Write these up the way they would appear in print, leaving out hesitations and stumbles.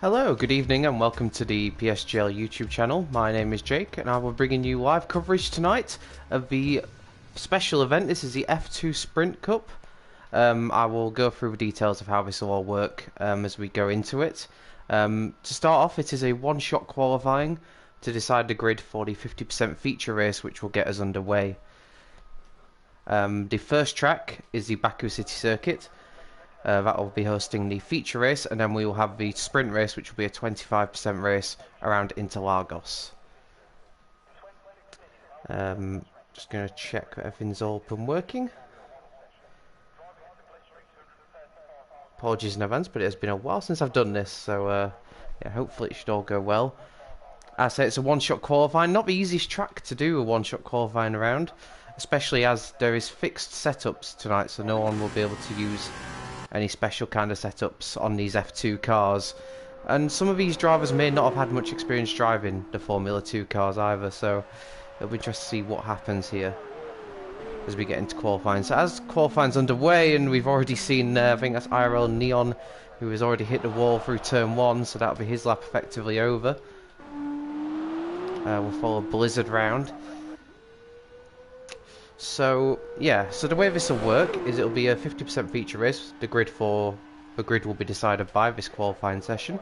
Hello, good evening and welcome to the PSGL YouTube channel. My name is Jake and I will be bringing you live coverage tonight of the special event. This is the F2 Sprint Cup. I will go through the details of how this will all work as we go into it. To start off, it is a one-shot qualifying to decide the grid for the 50% feature race which will get us underway. The first track is the Baku City Circuit. That will be hosting the feature race, and then we will have the sprint race, which will be a 25% race around Interlagos. Just going to check that everything's all been working. Apologies in advance, but it has been a while since I've done this, so yeah, hopefully it should all go well. As I say, it's a one-shot qualifying, not the easiest track to do a one-shot qualifying around, especially as there is fixed setups tonight, so no one will be able to use any special kind of setups on these F2 cars, and some of these drivers may not have had much experience driving the Formula 2 cars either, so it'll be interesting to see what happens here as we get into qualifying. So as qualifying's underway, and we've already seen I think that's IRL Neon who has already hit the wall through turn 1, so that'll be his lap effectively over. We'll follow Blizzard round. So yeah, so the way this will work is it'll be a 50% feature race. The grid will be decided by this qualifying session.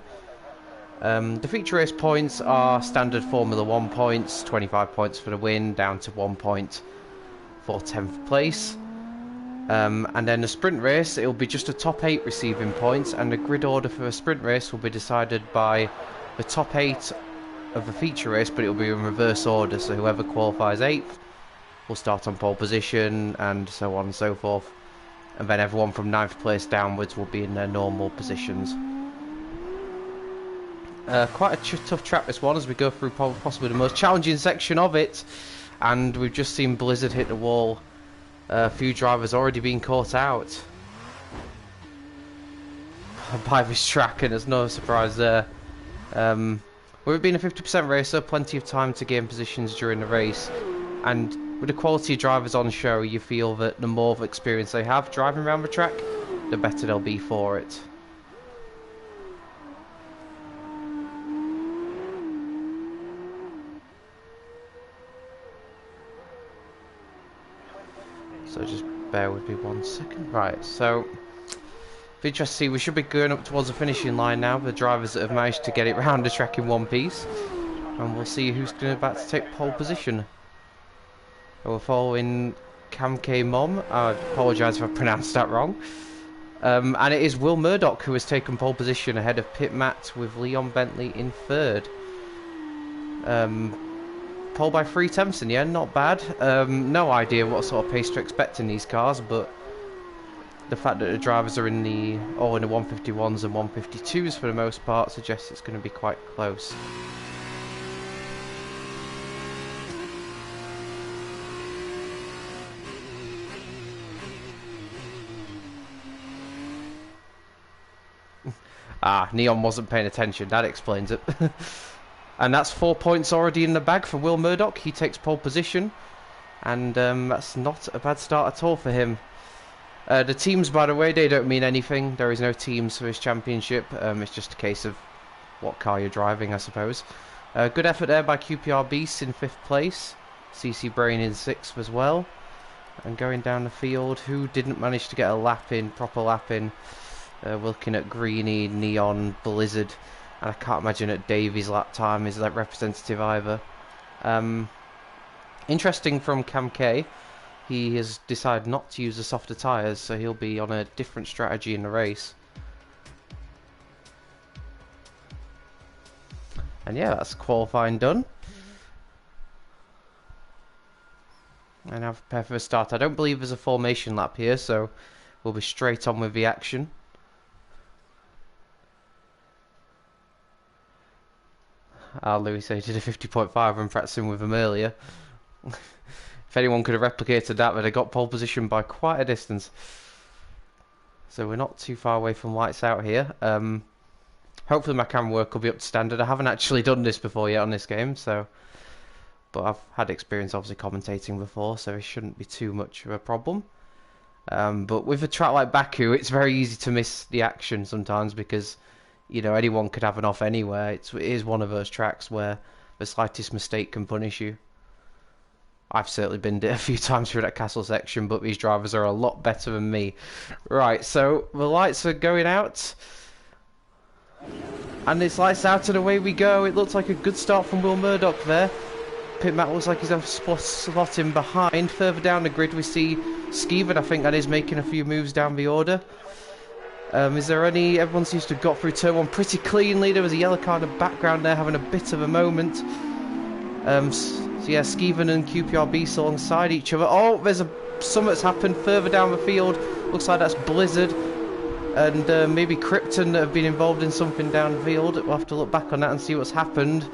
The feature race points are standard Formula 1 points, 25 points for the win, down to 1 point for 10th place. And then the sprint race, it will be just a top 8 receiving points, and the grid order for a sprint race will be decided by the top 8 of the feature race, but it will be in reverse order, so whoever qualifies 8th will start on pole position, and so on and so forth, and then everyone from 9th place downwards will be in their normal positions. Quite a tough track this one, as we go through possibly the most challenging section of it, and we've just seen Blizzard hit the wall. A few drivers already been caught out by this track, and there's no surprise there. With it being a 50% racer, plenty of time to gain positions during the race, and with the quality of drivers on show, you feel that the more experience they have driving around the track, the better they'll be for it. So just bear with me 1 second. Right, so it's interesting to see, we should be going up towards the finishing line now, the drivers that have managed to get it round the track in one piece, and we'll see who's about to take pole position. We're following Camke Mom. I apologise if I pronounced that wrong. And it is Will Murdoch who has taken pole position ahead of Pit Matt, with Leon Bentley in 3rd. Pole by 3/10, yeah, not bad. No idea what sort of pace to expect in these cars, but the fact that the drivers are all in the 151s and 152s for the most part suggests it's going to be quite close. Ah, Neon wasn't paying attention, that explains it. And that's 4 points already in the bag for Will Murdoch. He takes pole position, and that's not a bad start at all for him. The teams, by the way, they don't mean anything. There is no teams for his championship. It's just a case of what car you're driving, I suppose. Good effort there by QPR Beast in 5th place. CC Brain in 6th as well. And going down the field, who didn't manage to get a proper lap in? We're looking at Greeny, Neon, Blizzard, and I can't imagine that Davies' lap time is that representative either. Interesting from Cam K, he has decided not to use the softer tyres, so he'll be on a different strategy in the race. And yeah, that's qualifying done. And now prepare for the start. I don't believe there's a formation lap here, so we'll be straight on with the action. Louis said he did a 50.5 when practicing with him earlier. If anyone could have replicated that, they'd have got pole position by quite a distance. So we're not too far away from lights out here. Hopefully my camera work will be up to standard. I haven't actually done this before yet on this game, so, but I've had experience obviously commentating before, so it shouldn't be too much of a problem. But with a track like Baku, it's very easy to miss the action sometimes because you know, anyone could have an off anywhere. It is one of those tracks where the slightest mistake can punish you. I've certainly been a few times through that castle section, but these drivers are a lot better than me. Right, so the lights are going out. And it's lights out and away we go. It looks like a good start from Will Murdoch there. Pitmat looks like he's a slot in behind. Further down the grid we see Skeevan, I think that is, making a few moves down the order. Is there any... Everyone seems to have got through turn 1 pretty cleanly. There was a yellow card in the background there having a bit of a moment. So yeah, Skeevan and QPRB alongside each other. Oh, there's something's happened further down the field. Looks like that's Blizzard and maybe Krypton that have been involved in something down the field. We'll have to look back on that and see what's happened.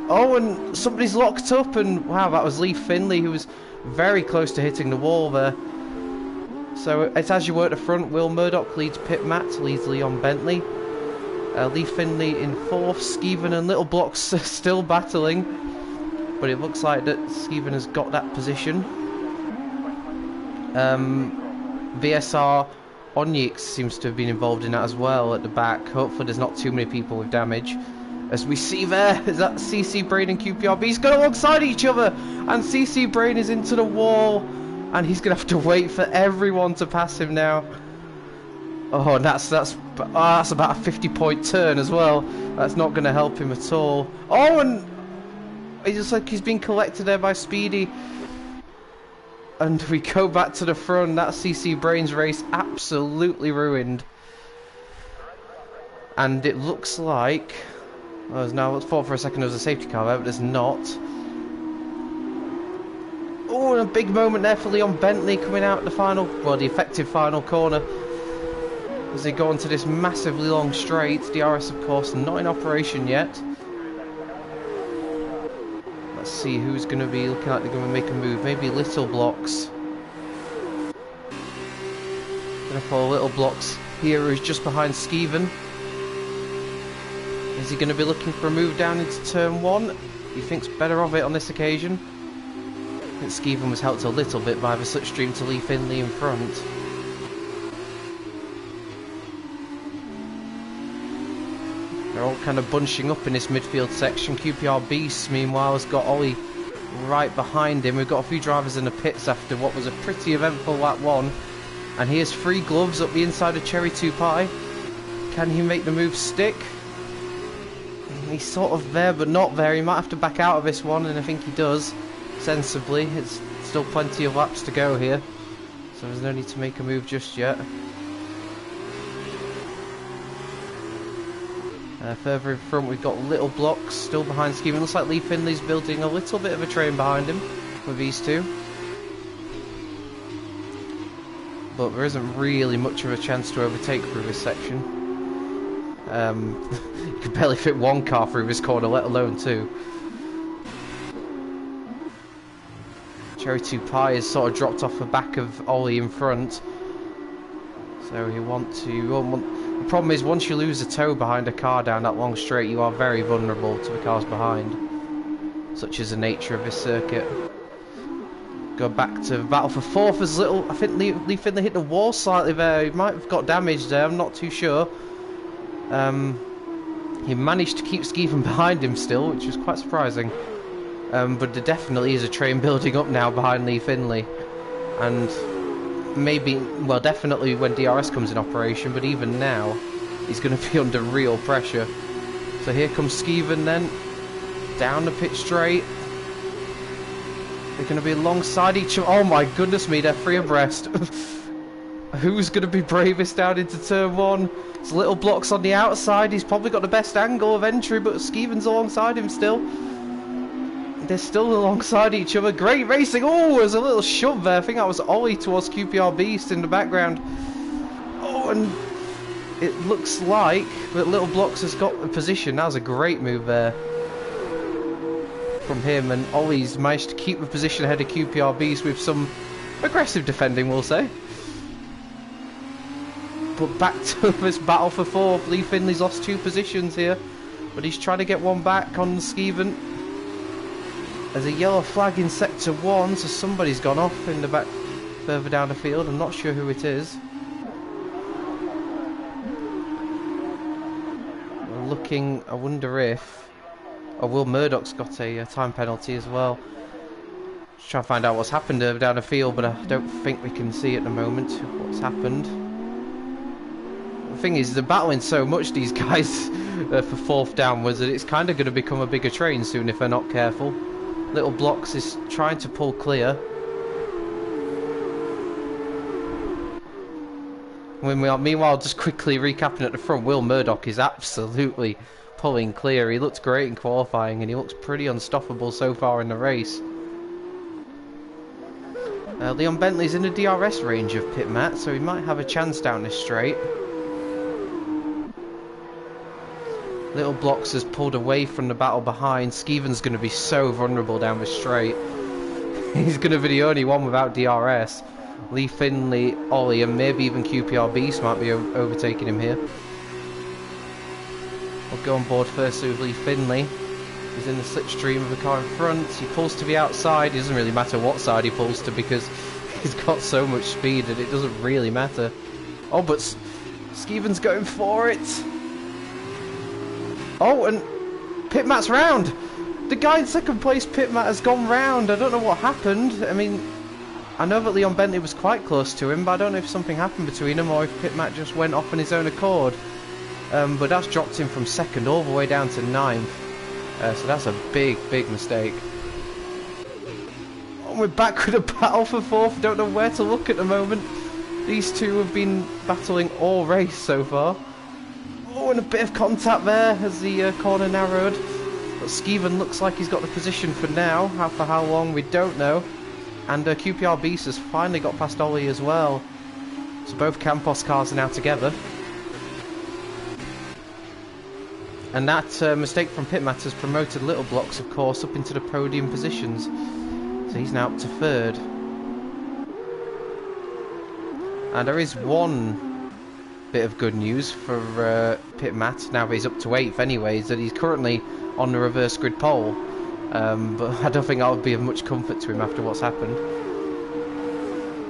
Oh, and somebody's locked up, and wow, that was Lee Finley, who was very close to hitting the wall there. So it's as you were at the front. Will Murdoch leads Pitmat, leads Leon Bentley. Lee Finley in 4th, Skeevan and Little Blocks still battling. But it looks like that Skeevan has got that position. VSR Onyx seems to have been involved in that as well at the back. Hopefully there's not too many people with damage. As we see there, is that CC Brain and QPRB. He's got alongside each other, and CC Brain is into the wall, and he's going to have to wait for everyone to pass him now. Oh, and that's about a 50-point turn as well. That's not going to help him at all. Oh, and it's just like he's been collected there by Speedy. And we go back to the front. That CC Brain's race absolutely ruined. And it looks like... Well, now, I thought for a second there was a safety car there, but there's not. Oh, and a big moment there for Leon Bentley coming out the final... Well, the effective final corner. As they go onto this massively long straight. DRS, of course, not in operation yet. Let's see who's going to be looking like they're going to make a move. Maybe Little Blocks. Going to follow Little Blocks here, who's just behind Skeevan. Is he going to be looking for a move down into turn 1? He thinks better of it on this occasion. I think Skeevan was helped a little bit by the slipstream to Lee Finley in front. They're all kind of bunching up in this midfield section. QPR Beast, meanwhile, has got Ollie right behind him. We've got a few drivers in the pits after what was a pretty eventful lap 1. And here's Free Gloves up the inside of Cherry 2 Pie. Can he make the move stick? He's sort of there, but not there. He might have to back out of this one, and I think he does, sensibly. It's still plenty of laps to go here, so there's no need to make a move just yet. Further in front, we've got Little Blocks still behind Skeevan. Looks like Lee Finley's building a little bit of a train behind him with these two. But there isn't really much of a chance to overtake through this section. You could barely fit one car through this corner, let alone two. Cherry 2 Pie has sort of dropped off the back of Ollie in front. So he won't want... The problem is, once you lose a toe behind a car down that long straight, you are very vulnerable to the cars behind. Such is the nature of this circuit. Go back to battle for 4th as Little... I think Lee Finley hit the wall slightly there. He might have got damaged there, I'm not too sure. He managed to keep Skeevan behind him still, which was quite surprising. But there definitely is a train building up now behind Lee Finley. And maybe, well, definitely when DRS comes in operation, but even now, he's going to be under real pressure. So here comes Skeevan then, down the pit straight. They're going to be alongside each other. Oh my goodness me, they're 3 abreast. Who's going to be bravest down into turn 1? It's Little Blocks on the outside. He's probably got the best angle of entry, but Skeevan's alongside him still. They're still alongside each other. Great racing. Oh, there's a little shove there. I think that was Ollie towards QPR Beast in the background. Oh, and it looks like that Little Blocks has got the position. That was a great move there from him, and Ollie's managed to keep the position ahead of QPR Beast with some aggressive defending, we'll say. But back to this battle for 4th. Lee Finley's lost 2 positions here, but he's trying to get one back on Skeevan. There's a yellow flag in sector 1, so somebody's gone off in the back further down the field. I'm not sure who it is. looking, I wonder if... Oh, Will Murdoch's got a time penalty as well. Just trying to find out what's happened down the field, but I don't think we can see at the moment what's happened. The thing is, they're battling so much, these guys, for fourth downwards, that it's kind of going to become a bigger train soon if they're not careful. Little Blocks is trying to pull clear. Meanwhile, just quickly recapping at the front, Will Murdoch is absolutely pulling clear. He looked great in qualifying and he looks pretty unstoppable so far in the race. Leon Bentley's in the DRS range of pit mat, so he might have a chance down this straight. Little Blocks has pulled away from the battle behind. Skeeven's going to be so vulnerable down this straight. He's going to be the only one without DRS. Lee Finley, Ollie, and maybe even QPR Beast might be overtaking him here. We'll go on board firstly with Lee Finley. He's in the slipstream of the car in front. He pulls to the outside. It doesn't really matter what side he pulls to because he's got so much speed that it doesn't really matter. Oh, but Skeeven's going for it. Oh, and Pitmat's round. The guy in second place, Pitmat, has gone round. I don't know what happened. I mean, I know that Leon Bentley was quite close to him, but I don't know if something happened between them or if Pitmat just went off on his own accord. But that's dropped him from second all the way down to ninth. So that's a big, big mistake. Oh, we're back with a battle for fourth. Don't know where to look at the moment. These two have been battling all race so far. Oh, and a bit of contact there as the corner narrowed. But Skeeven looks like he's got the position for now. For how long, we don't know. And QPR Beast has finally got past Ollie as well. So both Campos cars are now together. And that mistake from Pitmat has promoted Little Blocks, of course, up into the podium positions. So he's now up to third. And there is one bit of good news for Pitmat, now that he's up to 8th anyways, that he's currently on the reverse grid pole. But I don't think that would be of much comfort to him after what's happened.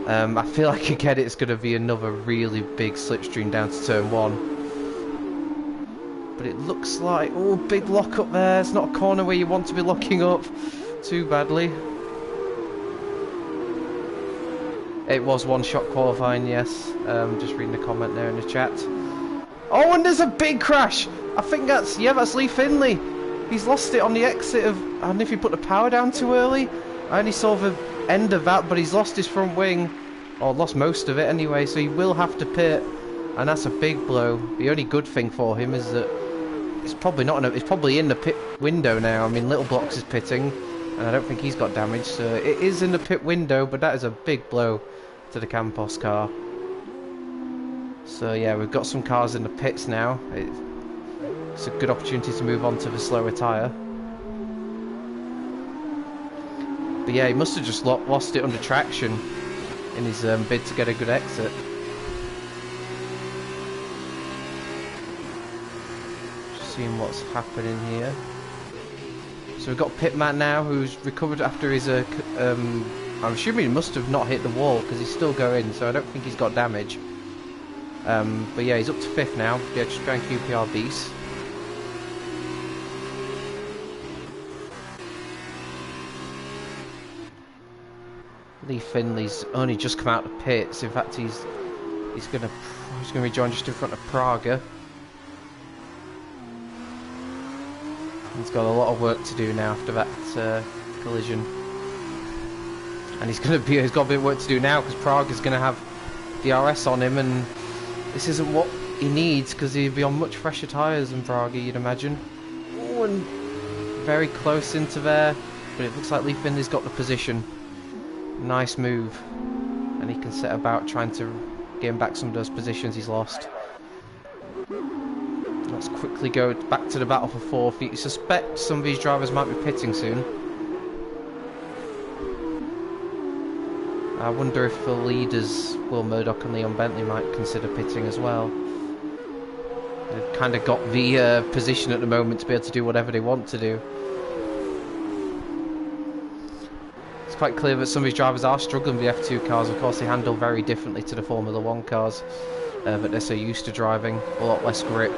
I feel like again it's going to be another really big slipstream down to turn 1. But it looks like, oh, big lock up there. It's not a corner where you want to be locking up too badly. It was one shot qualifying, yes. Just reading the comment there in the chat. Oh, and there's a big crash. I think that's, yeah, that's Lee Finley. He's lost it on the exit of, I don't know if he put the power down too early. I only saw the end of that, but he's lost his front wing. Or lost most of it anyway, so he will have to pit. And that's a big blow. The only good thing for him is that it's probably not. It's probably in the pit window now. I mean, Little Blocks is pitting, and I don't think he's got damage. So it is in the pit window, but that is a big blow to the Campos car. So yeah, we've got some cars in the pits now. It's a good opportunity to move on to the slower tyre. But yeah, he must have just lost it under traction in his bid to get a good exit. Seeing what's happening here. So we've got Pitmat now, who's recovered after his I'm assuming he must have not hit the wall because he's still going, so I don't think he's got damage. But yeah, he's up to 5th now. Yeah, just going QPR Beast. Lee Finley's only just come out of the pits. In fact, he's gonna rejoin just in front of Praga. He's got a lot of work to do now after that collision, and he's got a bit of work to do now because Prague is going to have DRS on him, and this isn't what he needs because he'd be on much fresher tyres than Prague, you'd imagine. Oh, and very close into there, but it looks like Lee Finley's got the position. Nice move, and he can set about trying to gain back some of those positions he's lost. Let's quickly go back to the battle for 4th. You suspect some of these drivers might be pitting soon. I wonder if the leaders, Will Murdoch and Leon Bentley, might consider pitting as well. They've kind of got the position at the moment to be able to do whatever they want to do. It's quite clear that some of these drivers are struggling with the F2 cars. Of course, they handle very differently to the Formula 1 cars, but they're so used to driving, a lot less grip.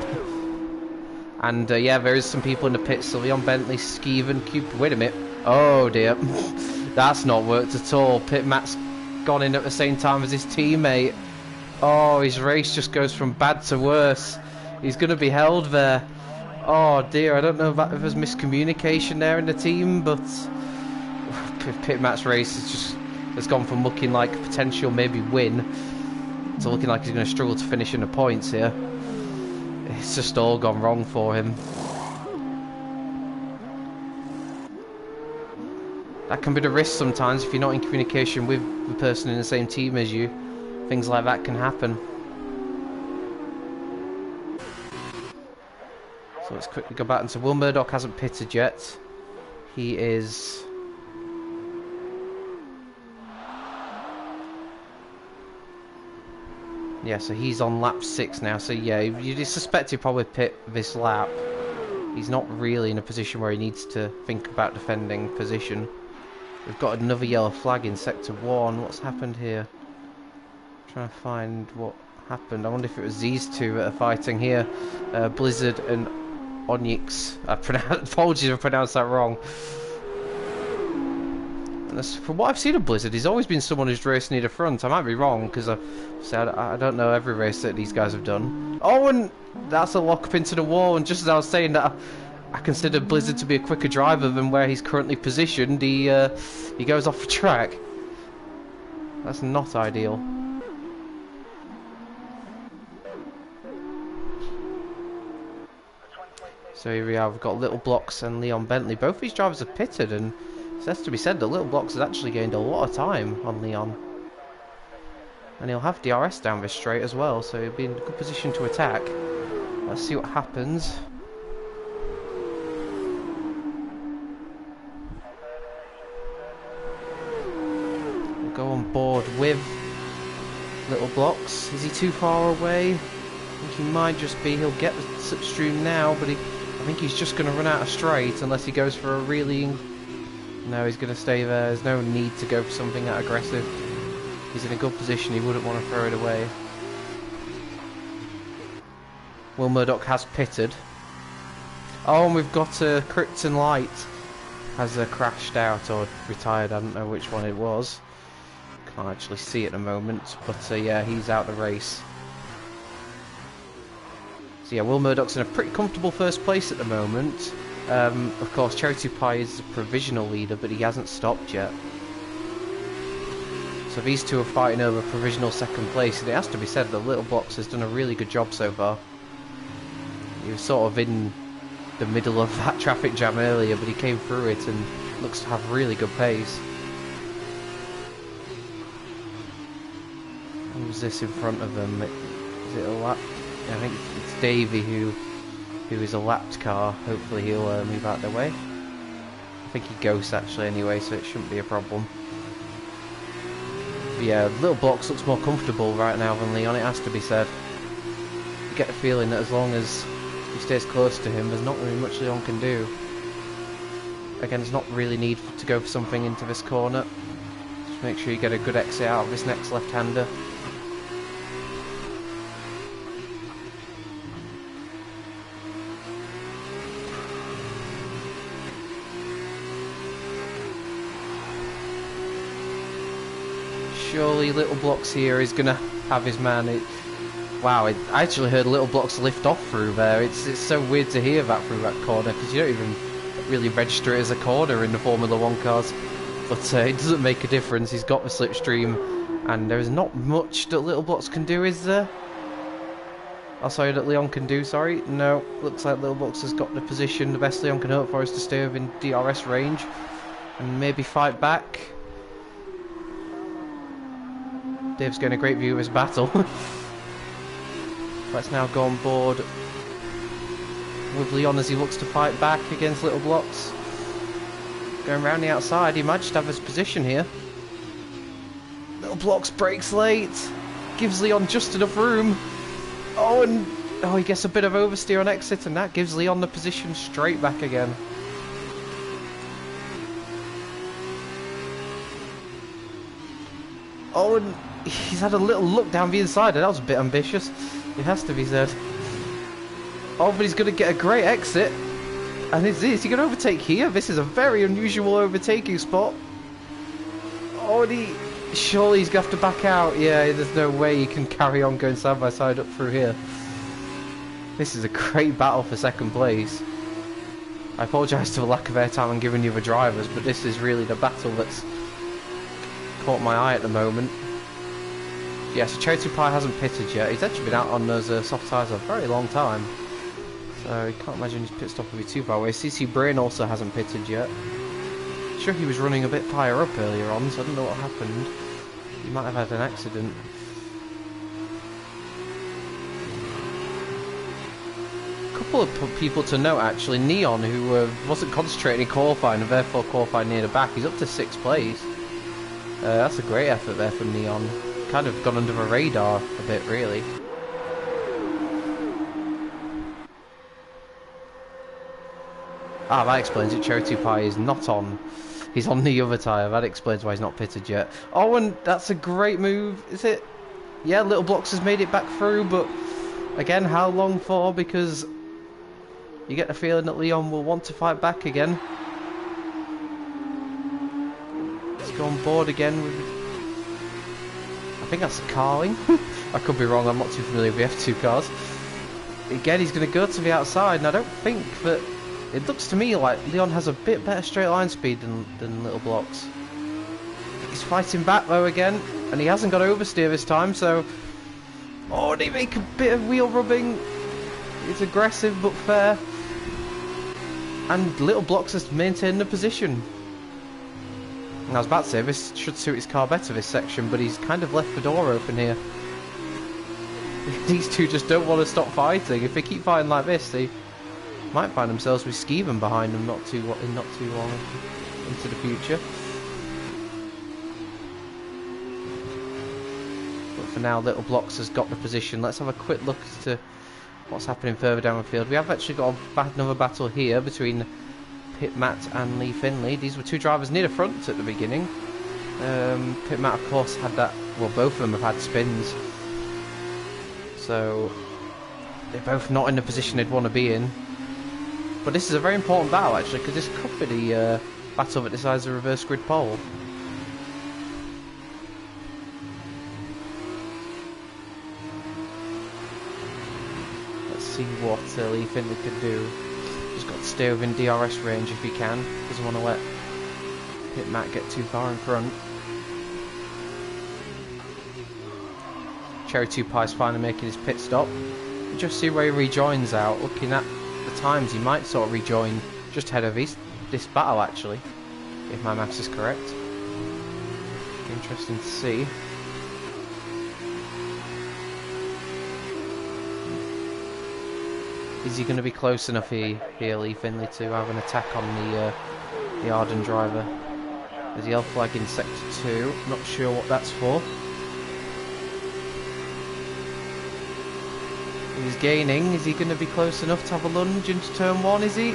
And yeah, there is some people in the pits. So Leon Bentley, Skeven, Cupid. Wait a minute. Oh dear. That's not worked at all. Pit Matt's gone in at the same time as his teammate. Oh, his race just goes from bad to worse. He's going to be held there. Oh dear, I don't know if there's miscommunication there in the team, but Pit Matt's race has gone from looking like potential maybe win to looking like he's going to struggle to finish in the points here. It's just all gone wrong for him. That can be the risk sometimes if you're not in communication with the person in the same team as you. Things like that can happen. So let's quickly go back into Will Murdoch hasn't pitted yet. He is... Yeah, so he's on lap 6 now. So yeah, you'd suspect he'd probably pit this lap. He's not really in a position where he needs to think about defending position. We've got another yellow flag in sector 1. What's happened here? Trying to find what happened. I wonder if it was these two that are fighting here. Blizzard and Onyx. Apologies if I pronounced that wrong. And from what I've seen of Blizzard, he's always been someone who's raced near the front. I might be wrong, because I don't know every race that these guys have done. Oh, and that's a lock up into the wall. And just as I was saying that, I consider Blizzard to be a quicker driver than where he's currently positioned. He goes off the track. That's not ideal. So here we are, we've got Little Blocks and Leon Bentley. Both these drivers have pitted, and it has to be said that Little Blocks has actually gained a lot of time on Leon. And he'll have DRS down this straight as well, so he'll be in a good position to attack. Let's see what happens. We'll go on board with Little Blocks. Is he too far away? I think he might just be. He'll get the slipstream now, but I think he's just going to run out of straight unless he goes for a really... No, he's going to stay there. There's no need to go for something that aggressive. He's in a good position. He wouldn't want to throw it away. Will Murdoch has pitted. Oh, and we've got Krypton Light has crashed out or retired. I don't know which one it was. Can't actually see it at the moment. But yeah, he's out the race. So yeah, Will Murdoch's in a pretty comfortable first place at the moment. Of course, Charity Pie is the provisional leader, but he hasn't stopped yet. So these two are fighting over provisional second place, and it has to be said that Little Blocks has done a really good job so far. He was sort of in the middle of that traffic jam earlier, but he came through it and looks to have really good pace. Who's this in front of him? Is it a lap? I think it's Davey who is a lapped car. Hopefully he'll move out of the way. I think he ghosts actually anyway, so it shouldn't be a problem. But yeah, Little Blocks looks more comfortable right now than Leon, it has to be said. You get the feeling that as long as he stays close to him, there's not really much Leon can do. Again, there's not really need to go for something into this corner. Just make sure you get a good exit out of this next left-hander. Surely Little Blocks here is going to have his man. Wow, I actually heard Little Blocks lift off through there. It's so weird to hear that through that corner, because you don't even really register it as a corner in the Formula 1 cars. But it doesn't make a difference. He's got the slipstream, and there is not much that Little Blocks can do, is there? Oh, sorry, that Leon can do, sorry. No, looks like Little Blocks has got the position. The best Leon can hope for is to stay within DRS range and maybe fight back. Dave's getting a great view of his battle. Let's now go on board with Leon as he looks to fight back against Little Blocks. Going round the outside, he might just have his position here. Little Blocks brakes late. Gives Leon just enough room. Oh, and he gets a bit of oversteer on exit, and that gives Leon the position straight back again. Oh, and he's had a little look down the inside, and that was a bit ambitious. It has to be said. Oh, but he's going to get a great exit. And is he going to overtake here? This is a very unusual overtaking spot. Oh, and surely he's going to have to back out. Yeah, there's no way he can carry on going side by side up through here. This is a great battle for second place. I apologise for the lack of airtime I'm giving you the drivers, but this is really the battle that's caught my eye at the moment. Yeah, so Cherry Pie hasn't pitted yet. He's actually been out on those soft tyres a very long time. So you can't imagine his pit stop will be too far away. CC Brain also hasn't pitted yet. Sure, he was running a bit higher up earlier on, so I don't know what happened. He might have had an accident. A couple of people to note actually. Neon, who wasn't concentrating in qualifying and therefore qualified near the back, he's up to 6th place. That's a great effort there from Neon. Kind of gone under the radar a bit, really. Ah, that explains it. Cherry Pie is not on. He's on the other tyre. That explains why he's not pitted yet. Oh, and that's a great move. Is it? Yeah, Little Blocks has made it back through, but again, how long for? Because you get the feeling that Leon will want to fight back again. Let's go on board again with... I think that's Carling. I could be wrong, I'm not too familiar with the F2 cars. Again, he's going to go to the outside, and I don't think that... It looks to me like Leon has a bit better straight line speed than Little Blocks. He's fighting back though again, and he hasn't got oversteer this time, so... Oh, did he make a bit of wheel rubbing? It's aggressive but fair. And Little Blocks has maintained the position. And I was about to say, this should suit his car better, this section, but he's kind of left the door open here. These two just don't want to stop fighting. If they keep fighting like this, they might find themselves with Skeeven behind them not too long into the future. But for now, Little Blocks has got the position. Let's have a quick look as to what's happening further down the field. We have actually got another battle here between Pit Matt and Lee Finley. These were two drivers near the front at the beginning. Pit Matt, of course, had that. Well, both of them have had spins, so they're both not in the position they'd want to be in. But this is a very important battle actually, because this could be the battle that decides the reverse grid pole. Let's see what Lee Finley can do. Just got to stay within DRS range if he can. Doesn't want to let Pit Matt get too far in front. Cherry 2 Pie's finally making his pit stop. You just see where he rejoins out. Looking at the times, he might sort of rejoin just ahead of this battle actually, if my maths is correct. Interesting to see. Is he going to be close enough here, Lee Finley, to have an attack on the Arden driver? There's the L flag in sector 2. Not sure what that's for. He's gaining. Is he going to be close enough to have a lunge into turn 1? Is he?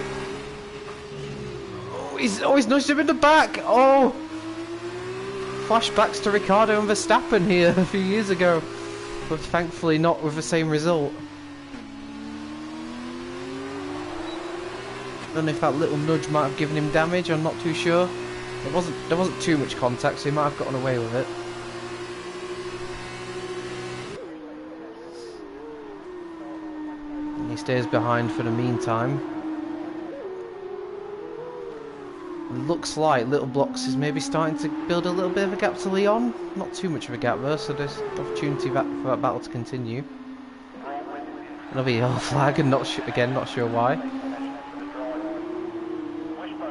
Oh, he's nudged him in the back. Oh, flashbacks to Ricciardo and Verstappen here a few years ago, but thankfully not with the same result. I don't know if that little nudge might have given him damage. I'm not too sure. There wasn't too much contact, so he might have gotten away with it. And he stays behind for the meantime. Looks like Little Blocks is maybe starting to build a little bit of a gap to Leon. Not too much of a gap though, so there's opportunity for that battle to continue. Another yellow flag, and not sure why.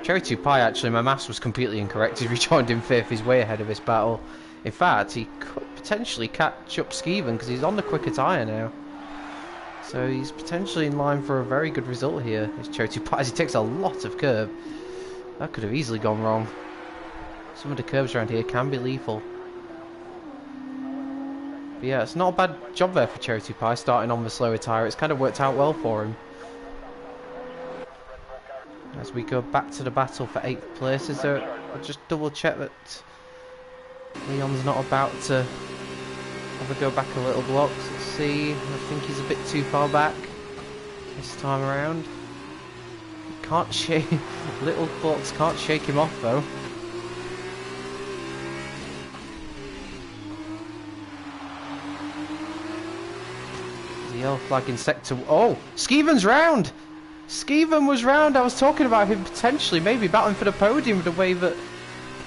Cherry 2 Pie, actually, my maths was completely incorrect. He rejoined in 5th. He's way ahead of this battle. In fact, he could potentially catch up Skeeven because he's on the quicker tyre now. So he's potentially in line for a very good result here. It's Cherry 2 Pie. He takes a lot of curb. That could have easily gone wrong. Some of the curbs around here can be lethal. But yeah, it's not a bad job there for Cherry 2 Pie starting on the slower tyre. It's kind of worked out well for him. As we go back to the battle for 8th place, I'll just double check that Leon's not about to have a go back a Little Blocks. Let's see, I think he's a bit too far back. this time around. Can't shake... Little Fox can't shake him off, though. The yellow flag in sector... Oh! Skeeven's round! Skeeven was round! I was talking about him potentially maybe battling for the podium the way that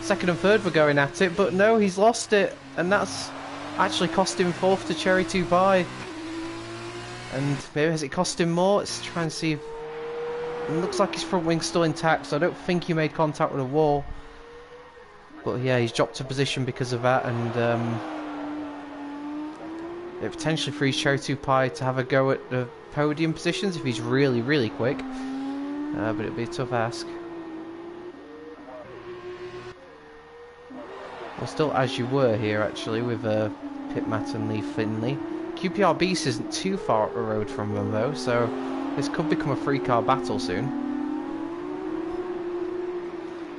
second and third were going at it, but no, he's lost it, and that's actually cost him fourth to Cherry 2 Pie. And maybe has it cost him more? Let's try and see if... It looks like his front wing's still intact, so I don't think he made contact with a wall. But yeah, he's dropped a position because of that, and it potentially frees Cherry 2 Pie to have a go at the podium positions if he's really, really quick. But it'll be a tough ask. Well, still as you were here, actually, with Pitmat and Lee Finley. QPR Beast isn't too far up the road from them, though, so this could become a three-car battle soon.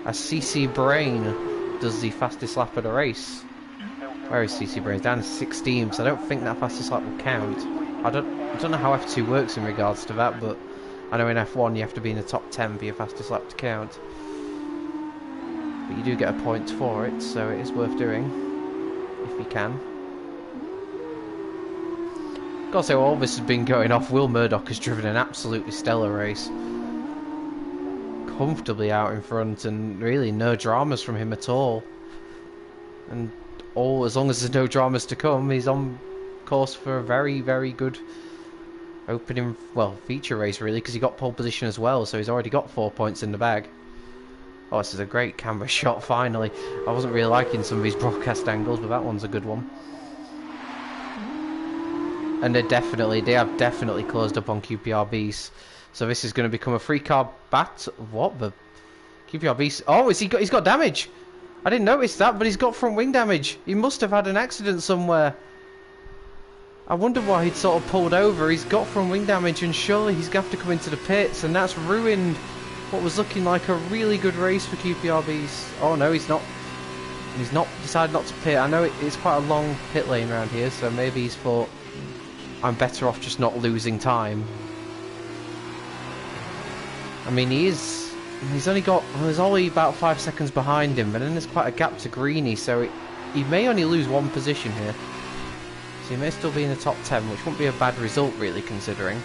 As CC Brain does the fastest lap of the race. Where is CC Brain? Down to 16, so I don't think that fastest lap will count. I don't know how F2 works in regards to that, but I know in F1 you have to be in the top 10 for your fastest lap to count. But you do get a point for it, so it is worth doing if you can. Gotta say, while all this has been going off, Will Murdoch has driven an absolutely stellar race. Comfortably out in front, and really no dramas from him at all. And as long as there's no dramas to come, he's on course for a very, very good opening, well, feature race really, because he got pole position as well, so he's already got 4 points in the bag. Oh, this is a great camera shot, finally. I wasn't really liking some of these broadcast angles, but that one's a good one. And they have definitely closed up on QPR Beast. So this is going to become a three-car bat. What the? QPR Beast. Oh, he's got damage. I didn't notice that, but he's got front wing damage. He must have had an accident somewhere. I wonder why he'd sort of pulled over. He's got front wing damage, and surely he's going to have to come into the pits, and that's ruined what was looking like a really good race for QPR Beast. Oh no, he's not. He's not decided not to pit. I know it's quite a long pit lane around here, so maybe he's thought, I'm better off just not losing time. I mean, he's only about 5 seconds behind him, but then there's quite a gap to Greeny, so he may only lose one position here. So he may still be in the top 10, which wouldn't be a bad result, really, considering.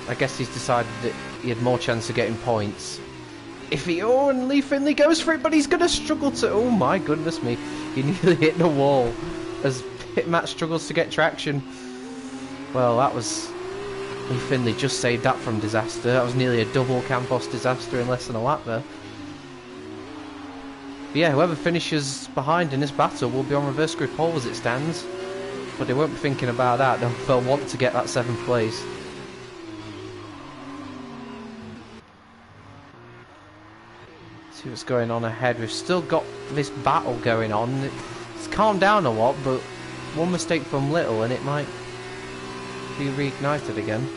I guess he's decided that he had more chance of getting points. And Lee Finley goes for it, but he's going to struggle to... Oh my goodness me, he nearly hit the wall as Pitmat struggles to get traction. Well, that was... Lee Finley just saved that from disaster. That was nearly a double Campos disaster in less than a lap there. But yeah, whoever finishes behind in this battle will be on reverse grid pole as it stands. But they won't be thinking about that. They'll want to get that 7th place. See what's going on ahead. We've still got this battle going on. It's calmed down a lot, but one mistake from Little and it might be reignited again.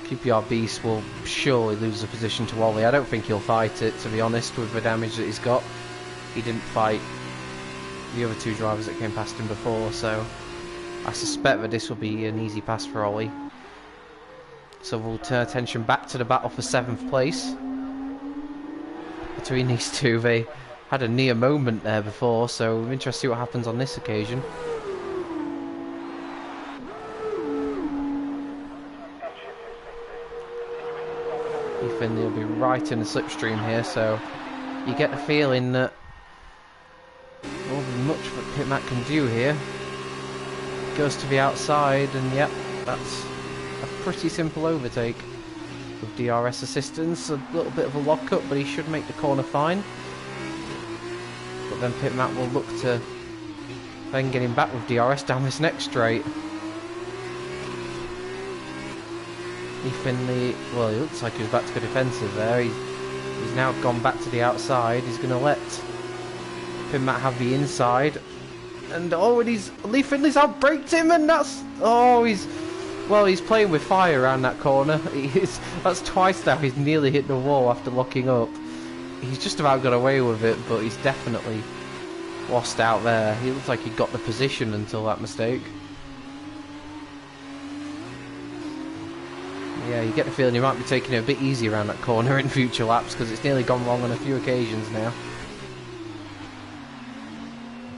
QPR Beast will surely lose the position to Wally. I don't think he'll fight it, to be honest, with the damage that he's got. He didn't fight the other two drivers that came past him before, so I suspect that this will be an easy pass for Ollie. So we'll turn attention back to the battle for 7th place between these two. They had a near moment there before, so I'm interested to see what happens on this occasion. Finley will be right in the slipstream here, so you get the feeling that there won't be much that Pitmat can do here. Goes to the outside, and yep, that's a pretty simple overtake with DRS assistance. A little bit of a lock-up, but he should make the corner fine. But then Pitmat will look to then get him back with DRS down this next straight. Finley, well, he looks like he was about to go defensive there. He's now gone back to the outside. He's going to let Pitmat have the inside. And oh, and Lee Finley's outbraked him, and that's... Oh, he's playing with fire around that corner. That's twice now he's nearly hit the wall after locking up. He's just about got away with it, but he's definitely lost out there. He looked like he got the position until that mistake. Yeah, you get the feeling he might be taking it a bit easy around that corner in future laps because it's nearly gone wrong on a few occasions now.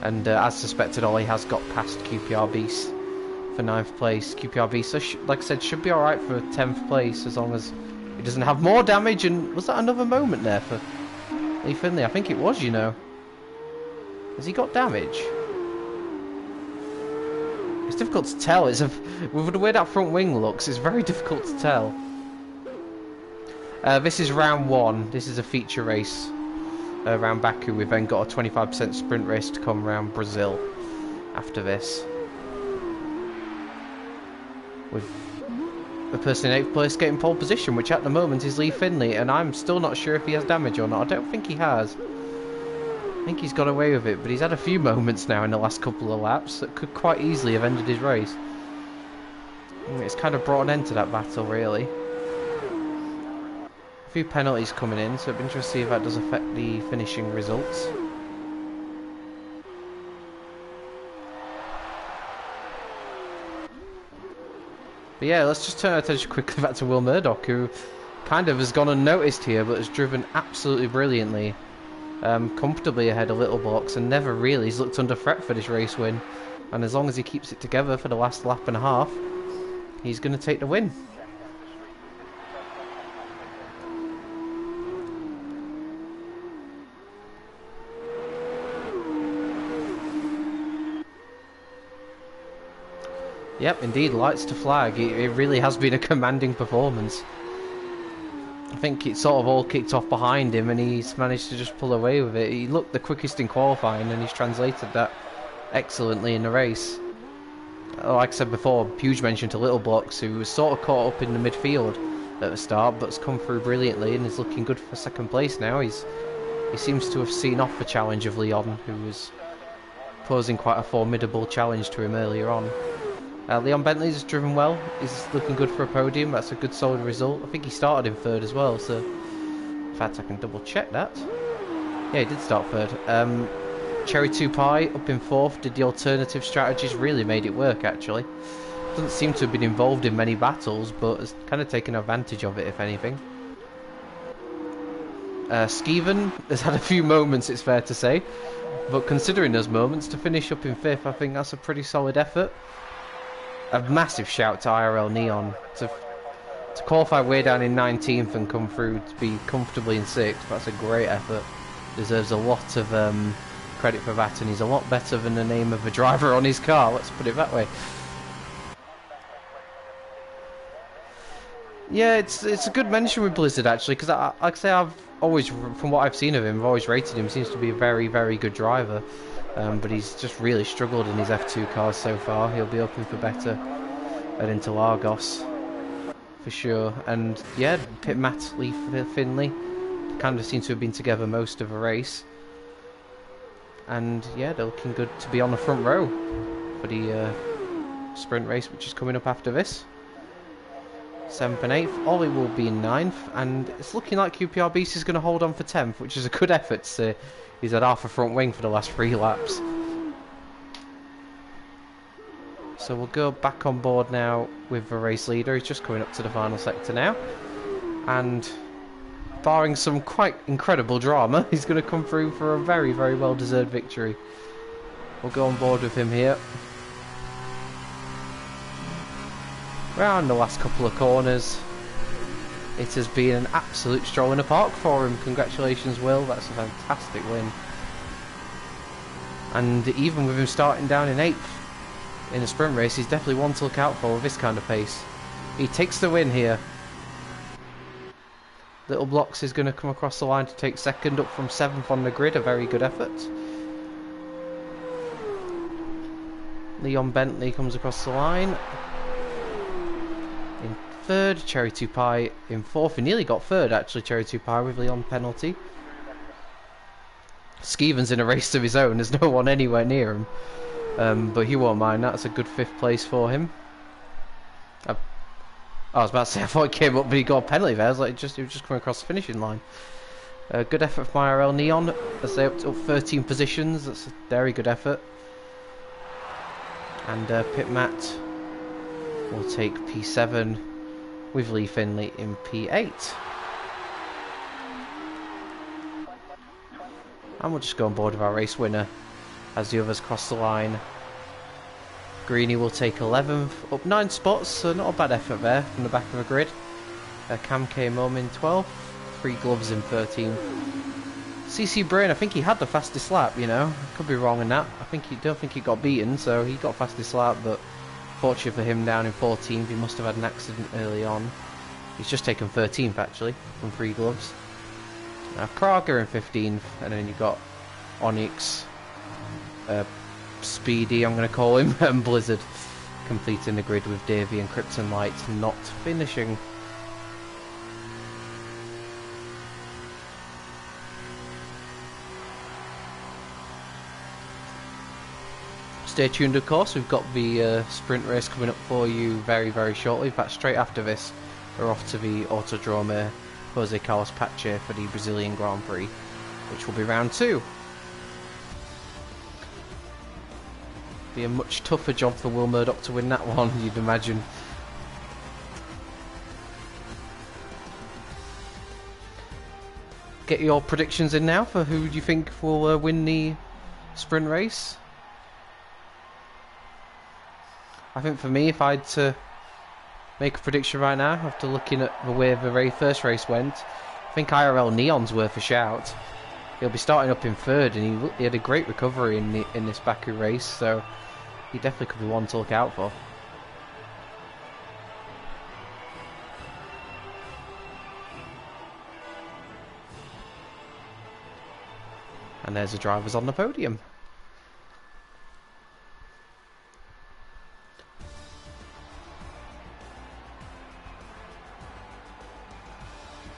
And as suspected, Ollie has got past QPR Beast for 9th place. QPR Beast, so like I said, should be alright for 10th place as long as he doesn't have more damage. And was that another moment there for Lee Finley? I think it was, you know. Has he got damage? It's difficult to tell. With the way that front wing looks, it's very difficult to tell. This is round 1. This is a feature race around Baku. We've then got a 25% sprint race to come around Brazil after this. With the person in 8th place getting pole position, which at the moment is Lee Finley, and I'm still not sure if he has damage or not. I don't think he has. I think he's got away with it, but he's had a few moments now in the last couple of laps that could quite easily have ended his race. It's kind of brought an end to that battle, really. A few penalties coming in, so it'll be interesting to see if that does affect the finishing results. But yeah, let's just turn our attention quickly back to Will Murdoch, who kind of has gone unnoticed here, but has driven absolutely brilliantly. Comfortably ahead of Little Blocks and never really has looked under threat for this race win. And as long as he keeps it together for the last lap and a half, he's going to take the win. Yep, indeed, lights to flag. It really has been a commanding performance. I think it sort of all kicked off behind him and he's managed to just pull away with it. He looked the quickest in qualifying and he's translated that excellently in the race. Like I said before, huge mention to Little Blocks, who was sort of caught up in the midfield at the start, but's come through brilliantly and is looking good for 2nd place now. He seems to have seen off the challenge of Leon, who was posing quite a formidable challenge to him earlier on. Leon Bentley's driven well. He's looking good for a podium. That's a good solid result. I think he started in 3rd as well, so in fact I can double check that. Yeah, he did start 3rd. Cherry 2 Pie up in 4th. Did the alternative strategies, really made it work actually. Doesn't seem to have been involved in many battles, but has kind of taken advantage of it if anything. Skeven has had a few moments, it's fair to say, but considering those moments, to finish up in 5th, I think that's a pretty solid effort. A massive shout to IRL Neon to qualify way down in 19th and come through to be comfortably in 6th. That's a great effort. Deserves a lot of credit for that, and he's a lot better than the name of a driver on his car, let's put it that way. Yeah, it's a good mention with Blizzard actually, because like I say, I've always, from what I've seen of him, I've always rated him. Seems to be a very, very good driver. But he's just really struggled in his F2 cars so far. He'll be hoping for better at Interlagos for sure. And yeah, Pit Matt, Lee Finley kind of seem to have been together most of the race. And yeah, they're looking good to be on the front row for the sprint race, which is coming up after this. 7th and 8th. Ollie will be in 9th, and it's looking like QPR Beast is going to hold on for 10th, which is a good effort to say. He's had half a front wing for the last 3 laps. So we'll go back on board now with the race leader. He's just coming up to the final sector now. And barring some quite incredible drama, he's going to come through for a very, very well-deserved victory. We'll go on board with him here. Around the last couple of corners. It has been an absolute stroll in the park for him. Congratulations, Will. That's a fantastic win. And even with him starting down in 8th in a sprint race, he's definitely one to look out for with this kind of pace. He takes the win here. Little Blocks is going to come across the line to take 2nd, up from 7th on the grid. A very good effort. Leon Bentley comes across the line. In 3rd, Cherry 2 Pie in 4th. He nearly got 3rd actually, Cherry 2 Pie, with Leon penalty. Skeven's in a race of his own, there's no one anywhere near him. But he won't mind, that's a good 5th place for him. I was about to say, I thought he came up but he got a penalty there. I was like, he was just coming across the finishing line. Good effort from IRL Neon as they up 13 positions. That's a very good effort. And Pit Matt will take P7 with Lee Finley in P8. And we'll just go on board with our race winner as the others cross the line. Greeny will take 11th, up 9 spots, so not a bad effort there from the back of the grid. Cam came home in 12th, 3 gloves in 13th. CC Brain, I think he had the fastest lap, you know. Could be wrong in that. Don't think he got beaten, so he got fastest lap, but fortunate for him down in 14th, he must have had an accident early on. He's just taken 13th actually, from 3 gloves. Prager in 15th, and then you've got Onyx, Speedy, I'm going to call him, and Blizzard completing the grid with Davey and Krypton Light not finishing. Stay tuned, of course. We've got the sprint race coming up for you very, very shortly. In fact, straight after this, we're off to the Autodrome Jose Carlos Pache for the Brazilian Grand Prix, which will be round 2. Be a much tougher job for Will Murdoch to win that one, you'd imagine. Get your predictions in now for who do you think will win the sprint race. I think for me, if I had to make a prediction right now, after looking at the way the very first race went, I think IRL Neon's worth a shout. He'll be starting up in 3rd, and he had a great recovery in this Baku race, so he definitely could be one to look out for. And there's the drivers on the podium.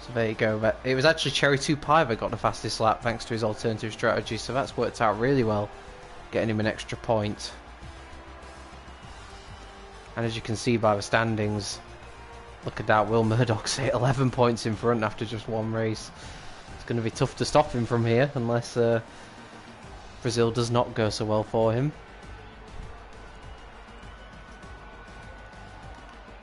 So there you go. It was actually Cherry 2 Pie that got the fastest lap thanks to his alternative strategy, so that's worked out really well, getting him an extra point. And as you can see by the standings, look at that, Will Murdoch's 11 points in front after just one race. It's going to be tough to stop him from here unless Brazil does not go so well for him.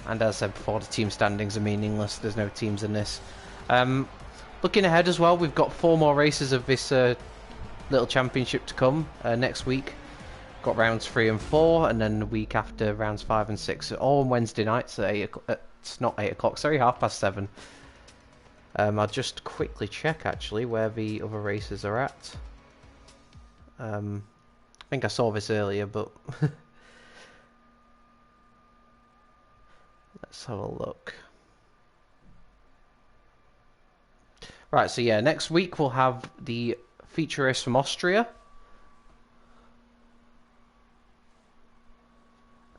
And as I said before, the team standings are meaningless. There's no teams in this. Looking ahead as well, we've got 4 more races of this little championship to come next week. Got rounds 3 and 4, and then the week after rounds 5 and 6, all on Wednesday nights at 8 o'clock. It's not 8 o'clock, sorry, 7:30. I'll just quickly check actually where the other races are at. I think I saw this earlier, but let's have a look. Right, so yeah, next week we'll have the feature race from Austria.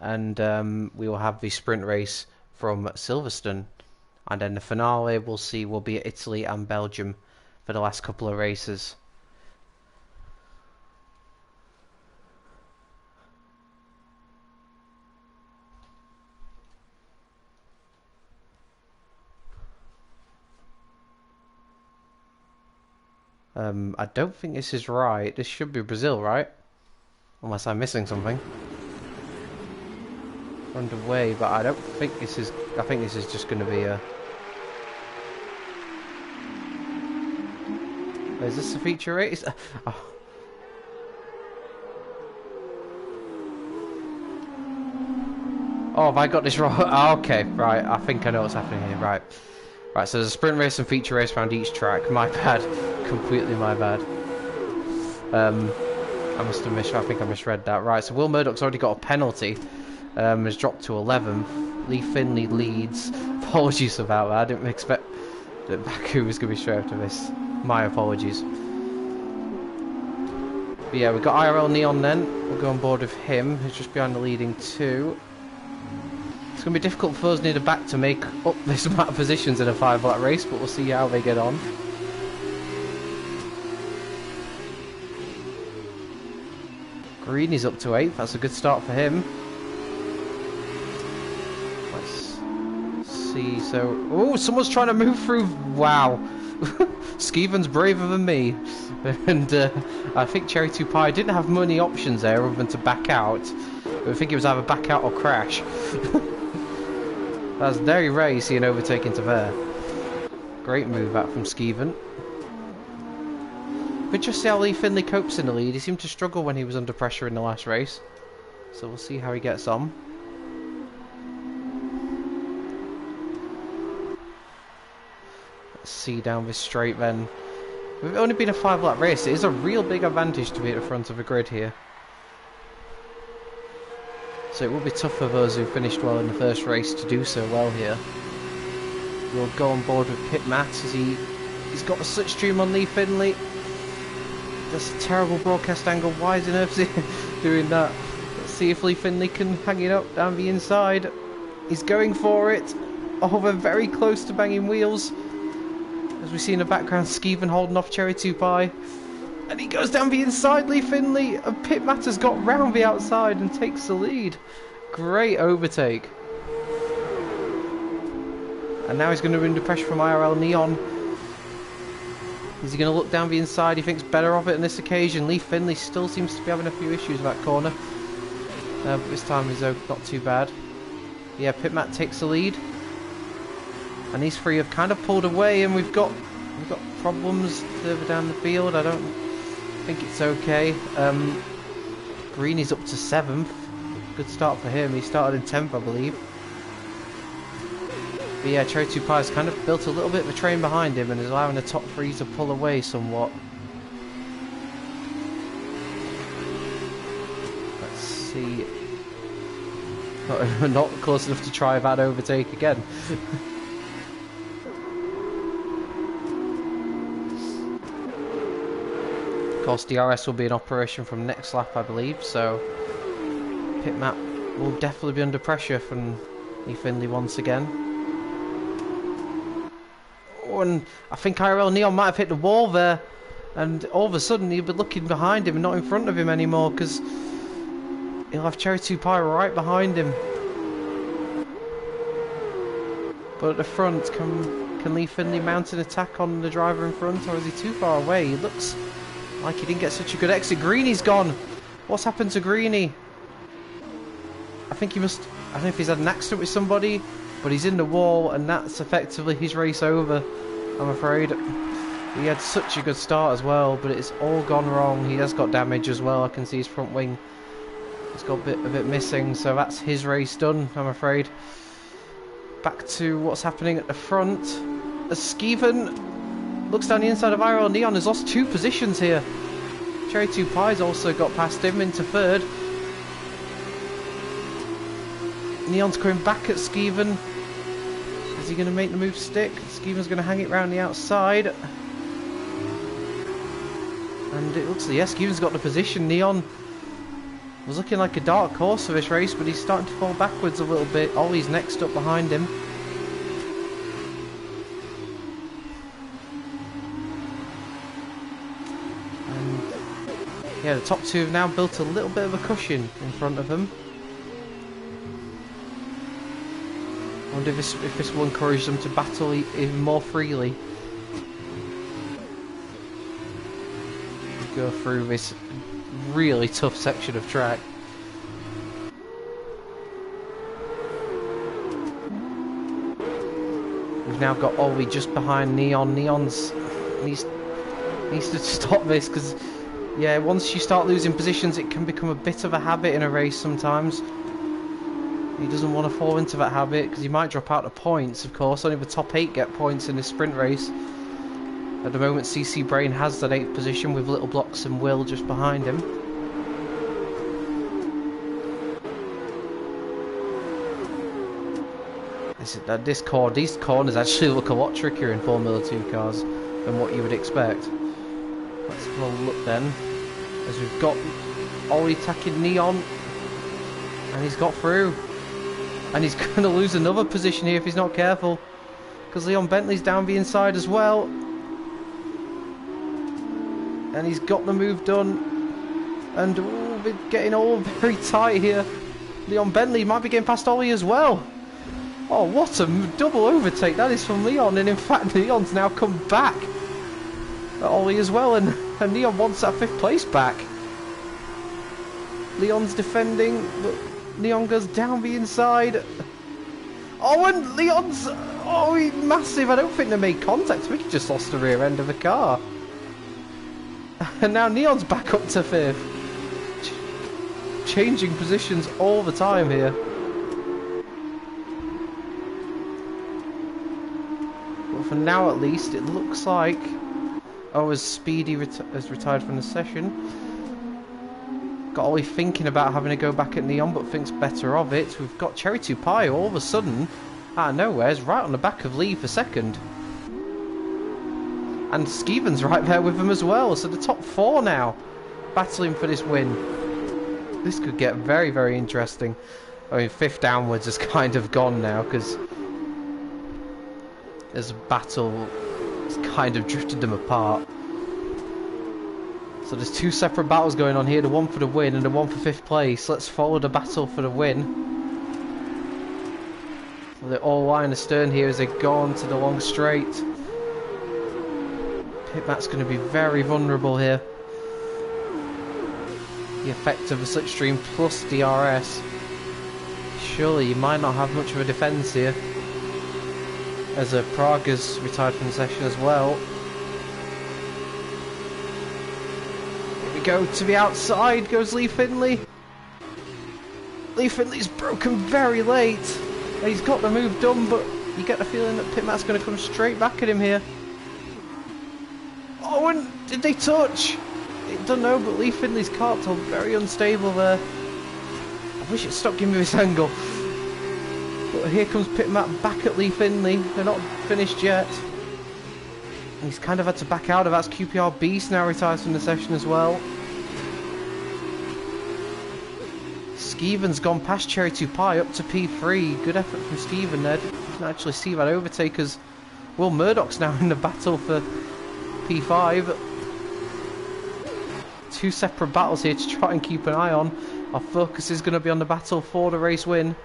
And we will have the sprint race from Silverstone. And then the finale will be at Italy and Belgium for the last couple of races. I don't think this is right. This should be Brazil, right? Unless I'm missing something. Underway, but I don't think this is. I think this is just going to be a. Is this a feature race? Oh, have I got this wrong? Oh, okay, right. I think I know what's happening here. Right. Right, so there's a sprint race and feature race around each track. My bad. Completely my bad. I must have I think I misread that. Right, so Will Murdoch's already got a penalty. Has dropped to 11th. Lee Finley leads. Apologies about that. I didn't expect that Baku was going to be straight after this. My apologies. But yeah, we've got IRL Neon then. We'll go on board with him, who's just behind the leading 2. It's going to be difficult for us near the back to make up this amount of positions in a 5-lap race, but we'll see how they get on. Green is up to 8th. That's a good start for him. Let's see. So, oh, someone's trying to move through. Wow. Skeeven's braver than me. And I think Cherry 2 Pie didn't have many options there other than to back out. I think it was either back out or crash. That's very rare you see an overtake into there. Great move out from Skeeven. But just see how Lee Finley copes in the lead. He seemed to struggle when he was under pressure in the last race. So we'll see how he gets on. Let's see down this straight then. We've only been a 5-lap race. It is a real big advantage to be at the front of the grid here. So it will be tough for those who finished well in the first race to do so well here. We'll go on board with Pit Matt as he's got a slipstream on Lee Finley. That's a terrible broadcast angle. Why is Inertia doing that? Let's see if Lee Finley can hang it up down the inside. He's going for it. Oh, they're very close to banging wheels. As we see in the background, Skeeven holding off Cherry 2 Pie. And he goes down the inside, Lee Finley. And Pit Matt has got round the outside and takes the lead. Great overtake. And now he's going to be under pressure from IRL Neon. Is he going to look down the inside? He thinks better of it on this occasion. Lee Finley still seems to be having a few issues with that corner. But this time he's not too bad. Yeah, Pit Matt takes the lead. And these three have kind of pulled away, and we've got problems further down the field. I don't think it's okay. Greeny's up to 7th. Good start for him. He started in 10th, I believe. But yeah, Cherry 2 Pie's kind of built a little bit of a train behind him and is allowing the top three to pull away somewhat. Let's see. Not close enough to try that overtake again. Of course, DRS will be in operation from next lap, I believe, so Pit Matt will definitely be under pressure from Lee Finley once again. Oh, and I think IRL Neon might have hit the wall there, and all of a sudden he'll be looking behind him and not in front of him anymore, because he'll have Cherry 2 Pie right behind him. But at the front, can Lee Finley mount an attack on the driver in front, or is he too far away? He looks like he didn't get such a good exit. Greeny's gone. What's happened to Greeny? I think he must... I don't know if he's had an accident with somebody, but he's in the wall, and that's effectively his race over, I'm afraid. He had such a good start as well, but it's all gone wrong. He has got damage as well. I can see his front wing. It's got a bit missing, so that's his race done, I'm afraid. Back to what's happening at the front. As Skeeven looks down the inside of IRL Neon, has lost 2 positions here. Cherry 2 Pie's also got past him into 3rd. Neon's coming back at Skeeven. Is he going to make the move stick? Skeeven's going to hang it round the outside. And it looks like, yes, Skeeven's got the position. Neon was looking like a dark horse for this race, but he's starting to fall backwards a little bit. Ollie's next up behind him. And yeah, the top 2 have now built a little bit of a cushion in front of them. I wonder if this will encourage them to battle even more freely. We go through this really tough section of track. We've now got Ollie just behind Neon. Neon's needs to stop this, because yeah, once you start losing positions, it can become a bit of a habit in a race sometimes. He doesn't want to fall into that habit, because he might drop out of points, of course. Only the top 8 get points in this sprint race. At the moment, CC Brain has that 8th position with Little Blocks and Will just behind him. These corners actually look a lot trickier in Formula 2 cars than what you would expect. Let's have a look then, as we've got Ollie attacking Neon, and he's got through. And he's going to lose another position here if he's not careful, because Leon Bentley's down the inside as well. And he's got the move done. And we're getting all very tight here. Leon Bentley might be getting past Ollie as well. Oh, what a double overtake that is from Leon. And in fact, Leon's now come back. Ollie as well, and Neon wants that 5th place back. Leon's defending, but Neon goes down the inside. Oh, and Leon's... Oh, he's massive. I don't think they made contact. I think he just lost the rear end of the car. And now Neon's back up to 5th. Changing positions all the time here. But for now, at least, it looks like... Oh, as Speedy has retired from the session. Got Ollie thinking about having to go back at Neon, but thinks better of it. We've got Cherry 2 Pie all of a sudden, out of nowhere, is right on the back of Lee for 2nd. And Skeven's right there with him as well. So the top 4 now, battling for this win. This could get very, very interesting. I mean, 5th downwards is kind of gone now, because there's a battle that's kind of drifted them apart. So there's 2 separate battles going on here, the one for the win and the one for 5th place. Let's follow the battle for the win. So they're all line astern here as they go on to the long straight. Pitmat's going to be very vulnerable here. The effect of the slipstream plus DRS. Surely you might not have much of a defence here. As Praga's retired from the session as well. Go to the outside goes Lee Finley. Lee Finley's broken very late. And he's got the move done, but you get the feeling that Pitmat's going to come straight back at him here. Oh, and did they touch? I don't know, but Lee Finley's car's very unstable there. I wish it stopped giving me this angle. But here comes Pitmat back at Lee Finley. They're not finished yet. He's kind of had to back out of that. QPR Beast now retires from the session as well. Skeven's gone past Cherry 2 Pie up to P3. Good effort from Skeven there. Didn't actually see that overtake as Will Murdoch's now in the battle for P5. 2 separate battles here to try and keep an eye on. Our focus is going to be on the battle for the race win.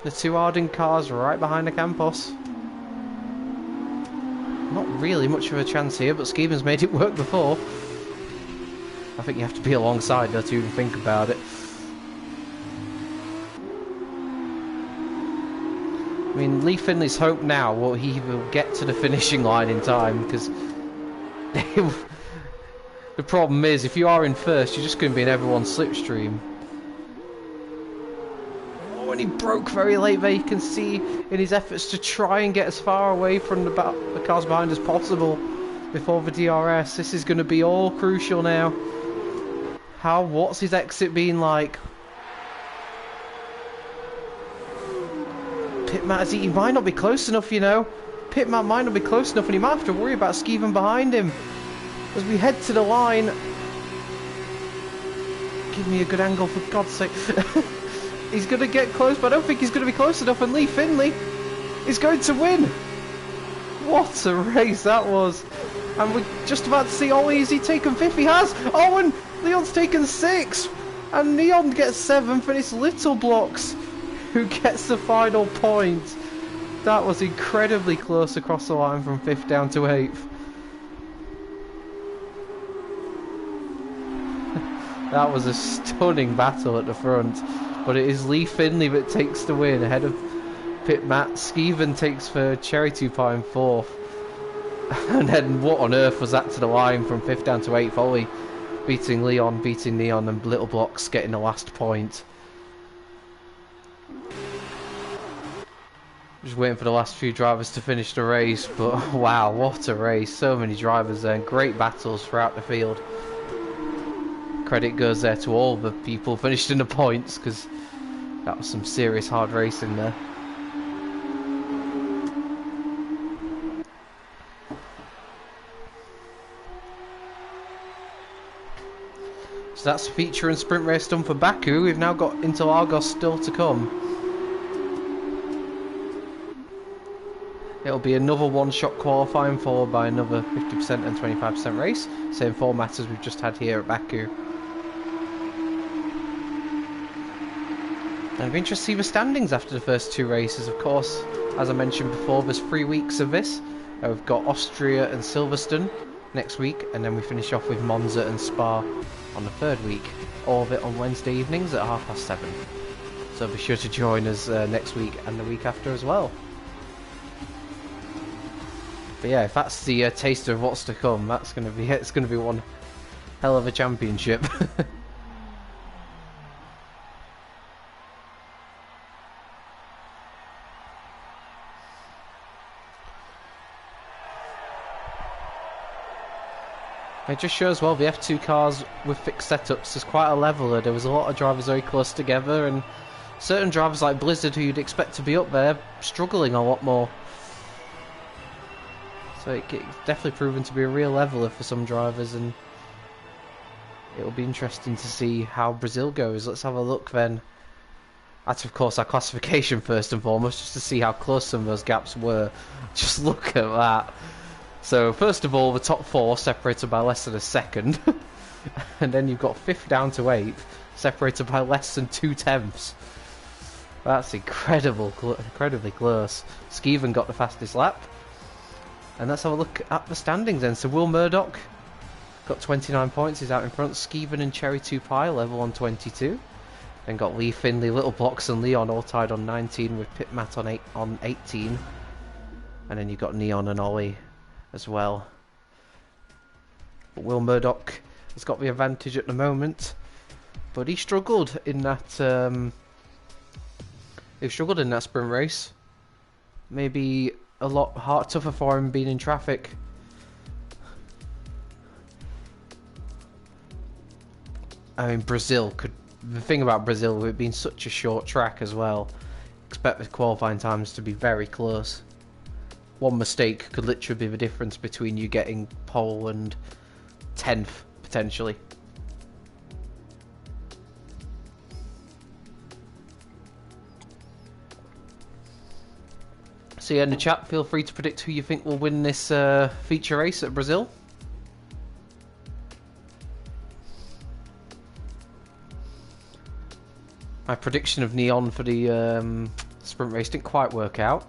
The 2 Arden cars right behind the Campos. Not really much of a chance here, but Skeven's made it work before. I think you have to be alongside though to even think about it. I mean, Lee Finley's hope now will he will get to the finishing line in time, because the problem is if you are in first, you're just going to be in everyone's slipstream. And he broke very late there. You can see in his efforts to try and get as far away from the cars behind as possible before the DRS. This is going to be all crucial now. What's his exit been like? Pitmat, he might not be close enough, you know. Pitmat might not be close enough, and he might have to worry about Skeven behind him as we head to the line. Give me a good angle, for God's sake. He's going to get close, but I don't think he's going to be close enough, and Lee Finley is going to win. What a race that was. And we're just about to see Ollie. Is he taken 5th? He has. Oh, and Leon's taken 6th. And Neon gets 7th, and it's Little Blocks who gets the final point. That was incredibly close across the line from 5th down to 8th. That was a stunning battle at the front. But it is Lee Finley that takes the win ahead of Pitmat. Skeven takes for Cherry 2 Pie in 4th. And then what on earth was that to the line from 5th down to 8th? Ollie beating Leon, beating Neon, and Little Blocks getting the last point. Just waiting for the last few drivers to finish the race, but wow, what a race. So many drivers there, and great battles throughout the field. Credit goes there to all the people finished in the points, because that was some serious hard racing there. So that's feature and sprint race done for Baku. We've now got Interlagos still to come. It'll be another one-shot qualifying followed by another 50% and 25% race. Same format as we've just had here at Baku. And it'll be interesting to see the standings after the first 2 races. Of course, as I mentioned before, there's 3 weeks of this. We've got Austria and Silverstone, next week, and then we finish off with Monza and Spa on the third week. All of it on Wednesday evenings at 7:30. So be sure to join us next week and the week after as well. But yeah, if that's the taste of what's to come, that's gonna be it. It's gonna be one hell of a championship. It just shows, well, the F2 cars with fixed setups is quite a leveler. There was a lot of drivers very close together, and certain drivers like Blizzard, who you'd expect to be up there, struggling a lot more. So it's definitely proven to be a real leveler for some drivers, and it'll be interesting to see how Brazil goes. Let's have a look then. That's of course our classification first and foremost, just to see how close some of those gaps were. Just look at that. So first of all, the top four separated by less than a second, and then you've got 5th down to 8th separated by less than 2/10. That's incredibly close. Skeven got the fastest lap, and let's have a look at the standings then. So Will Murdoch got 29 points, he's out in front. Skeven and Cherry 2 Pie level on 22. Then got Lee Finley, Little Blocks and Leon all tied on 19 with Pit Matt on 18, and then you've got Neon and Ollie as well. But Will Murdoch has got the advantage at the moment, but he struggled in that sprint race. Maybe a lot tougher for him being in traffic. I mean, the thing about Brazil, with it being such a short track as well, expect the qualifying times to be very close. One mistake could literally be the difference between you getting pole and 10th, potentially. So yeah, in the chat, feel free to predict who you think will win this feature race at Brazil. My prediction of Neon for the sprint race didn't quite work out.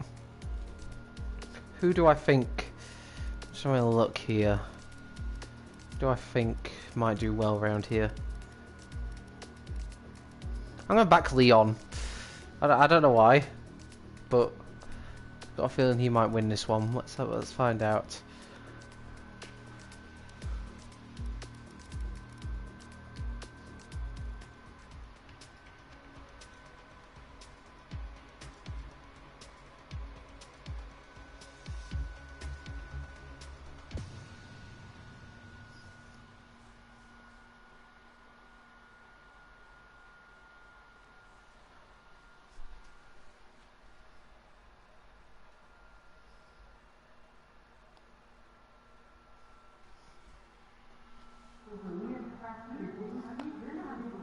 Who do I think... Just having a look here. Who do I think might do well around here? I'm going to back Leon. I don't know why, but I've got a feeling he might win this one. Let's find out.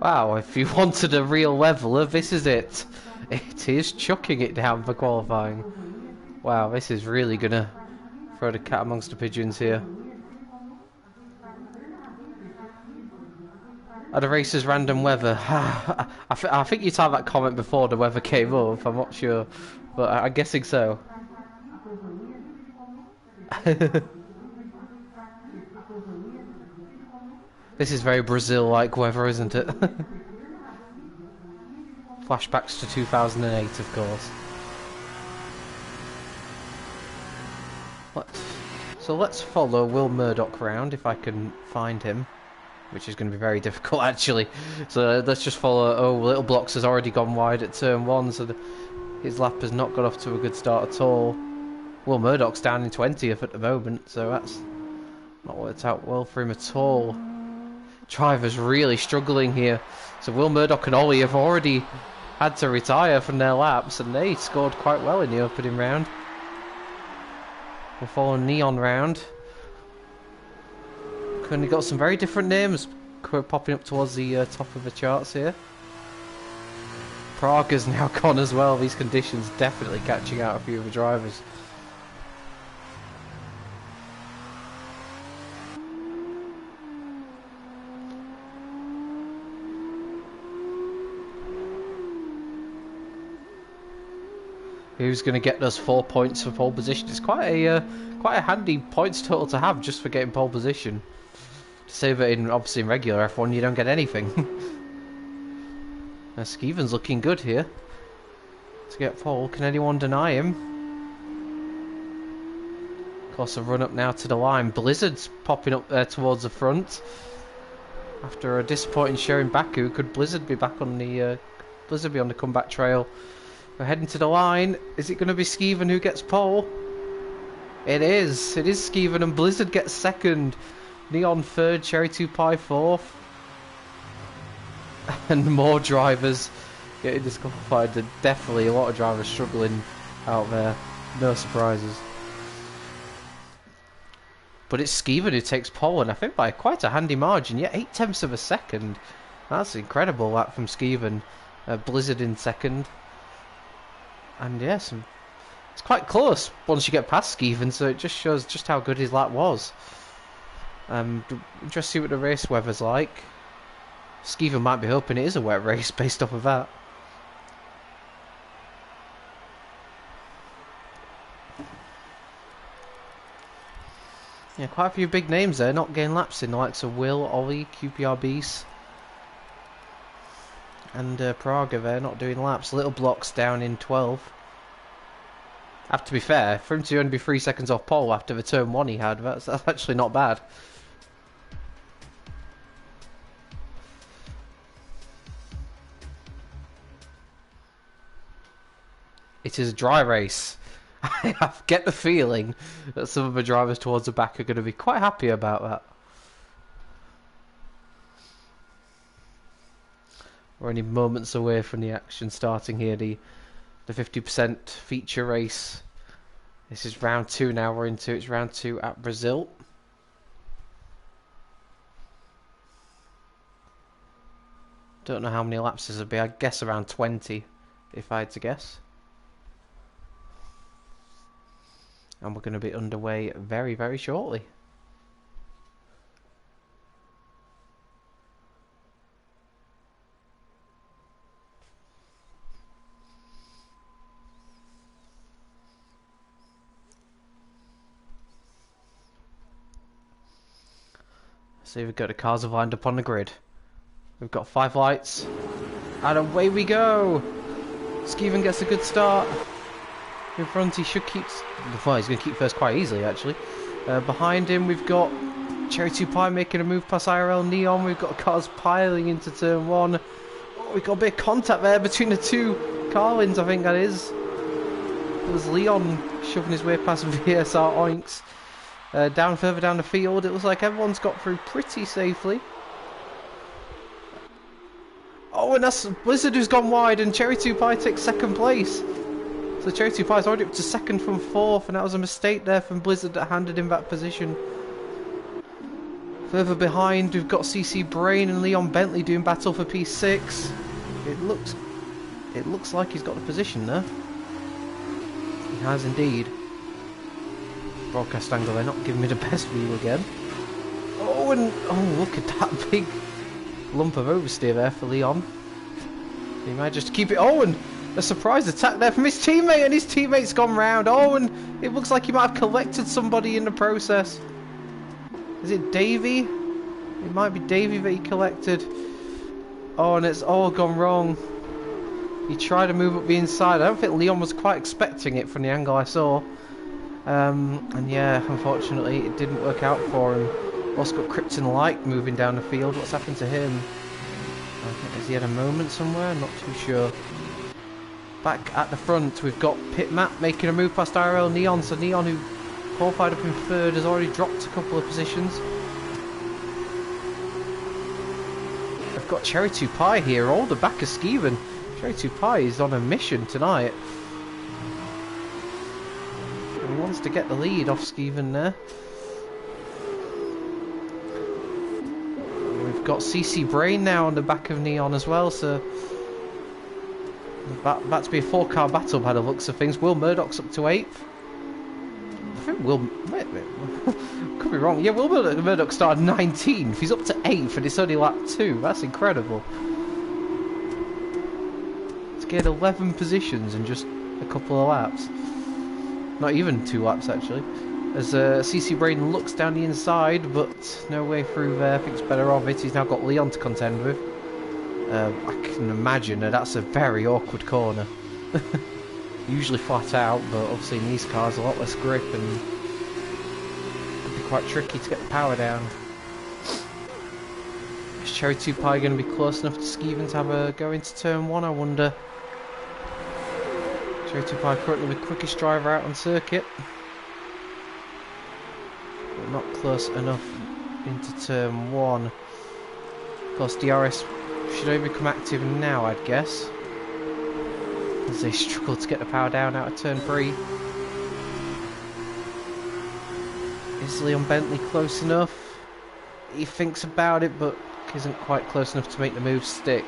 Wow, if you wanted a real leveler, this is it. It is chucking it down for qualifying. Wow, this is really gonna throw the cat amongst the pigeons here. Are the races random weather? I think you typed that comment before the weather came up, I'm not sure. But I'm guessing so. This is very Brazil-like weather, isn't it? Flashbacks to 2008, of course. So let's follow Will Murdoch round, if I can find him. Which is going to be very difficult, actually. So let's just follow... Oh, Little Blocks has already gone wide at turn 1, so his lap has not got off to a good start at all. Will Murdoch's down in 20th at the moment, so that's not worked out well for him at all. Driver's really struggling here. So Will Murdoch and Ollie have already had to retire from their laps, and they scored quite well in the opening round. We're following Neon round. Currently got some very different names popping up towards the top of the charts here. Prague's now gone as well. These conditions definitely catching out a few of the drivers. who's going to get those 4 points for pole position. It's quite a handy points total to have just for getting pole position. To say that obviously in regular F1 you don't get anything. Now Skeeven's looking good here to get pole. Can anyone deny him? Of course, a run up now to the line. Blizzard's popping up there towards the front. After a disappointing show in Baku, could Blizzard be back on the Blizzard be on the comeback trail? We're heading to the line. Is it going to be Skeeven who gets pole? It is. It is Skeeven, and Blizzard gets second. Neon third, Cherry 2 Pie fourth. And more drivers getting disqualified. There's definitely a lot of drivers struggling out there. No surprises. But it's Skeeven who takes pole, and I think by quite a handy margin. Yeah, 0.8 of a second. That's incredible, that from Skeeven. Blizzard in second. And yes, it's quite close once you get past Skeeven, so it just shows just how good his lap was. Just see what the race weather's like. Skeeven might be hoping it is a wet race based off of that. Yeah, quite a few big names there, not getting laps in, the likes of Will, Ollie, QPR Beast, and Praga there, not doing laps. Little Blocks down in 12. Have to be fair, for him to only be 3 seconds off pole after the turn 1 he had, that's actually not bad. It is a dry race. I get the feeling that some of the drivers towards the back are going to be quite happy about that. We're only moments away from the action starting here, the 50% feature race. This is round 2 now, we're into it's round 2 at Brazil. Don't know how many laps this will be, I'd guess around 20 if I had to guess. And we're going to be underway very, very shortly. So we've got the cars have lined up on the grid. We've got 5 lights. And away we go! Skeeven gets a good start. In front he should keep... Well, he's going to keep first quite easily actually. Behind him we've got Cherry 2 Pie making a move past IRL Neon. We've got cars piling into turn 1. Oh, we've got a bit of contact there between the 2 Carlins, I think that is. It was Leon shoving his way past VSR Oinks. Further down the field, it looks like everyone's got through pretty safely. Oh, and that's Blizzard who's gone wide, and Cherry 2 Pie takes second place. So Cherry 2 Pie's already up to second from 4th, and that was a mistake there from Blizzard that handed him that position. Further behind, we've got CC Brain and Leon Bentley doing battle for P6. It looks like he's got the position there. He has indeed. Broadcast angle, they're not giving me the best view again. Oh, and oh, look at that big lump of oversteer there for Leon. He might just keep it. Oh, and a surprise attack there from his teammate, and his teammate's gone round. Oh, and it looks like he might have collected somebody in the process. Is it Davey? It might be Davey that he collected. Oh, and it's all gone wrong. He tried to move up the inside. I don't think Leon was quite expecting it from the angle I saw. And yeah, unfortunately it didn't work out for him. Also got Krypton Light moving down the field. What's happened to him? Has he had a moment somewhere? Not too sure. Back at the front we've got Pitmap making a move past IRL Neon. So Neon, who qualified up in 3rd, has already dropped a couple of positions. I've got Cherry 2 Pie here, all the back of Skeeven. Cherry 2 Pie is on a mission tonight. He wants to get the lead off Skeeven there. We've got CC Brain now on the back of Neon as well, so about to be a 4-car battle by the looks of things. Will Murdoch's up to 8th. I think Will... Wait. Could be wrong. Yeah, Will Murdoch started 19th. He's up to 8th and it's only lap 2. That's incredible. To get 11 positions in just a couple of laps. Not even 2 laps actually. As CC Braden looks down the inside, but no way through there, thinks better of it. He's now got Leon to contend with. I can imagine that's a very awkward corner. Usually flat out, but obviously in these cars a lot less grip and could be quite tricky to get the power down. Is Cherry 2 Pie going to be close enough to Skeven to have a go into turn 1, I wonder? Cherry 2 Pie currently the quickest driver out on circuit. But not close enough into turn 1. Of course, DRS should only become active now, I'd guess, as they struggle to get the power down out of turn 3. Is Leon Bentley close enough? He thinks about it, but isn't quite close enough to make the move stick.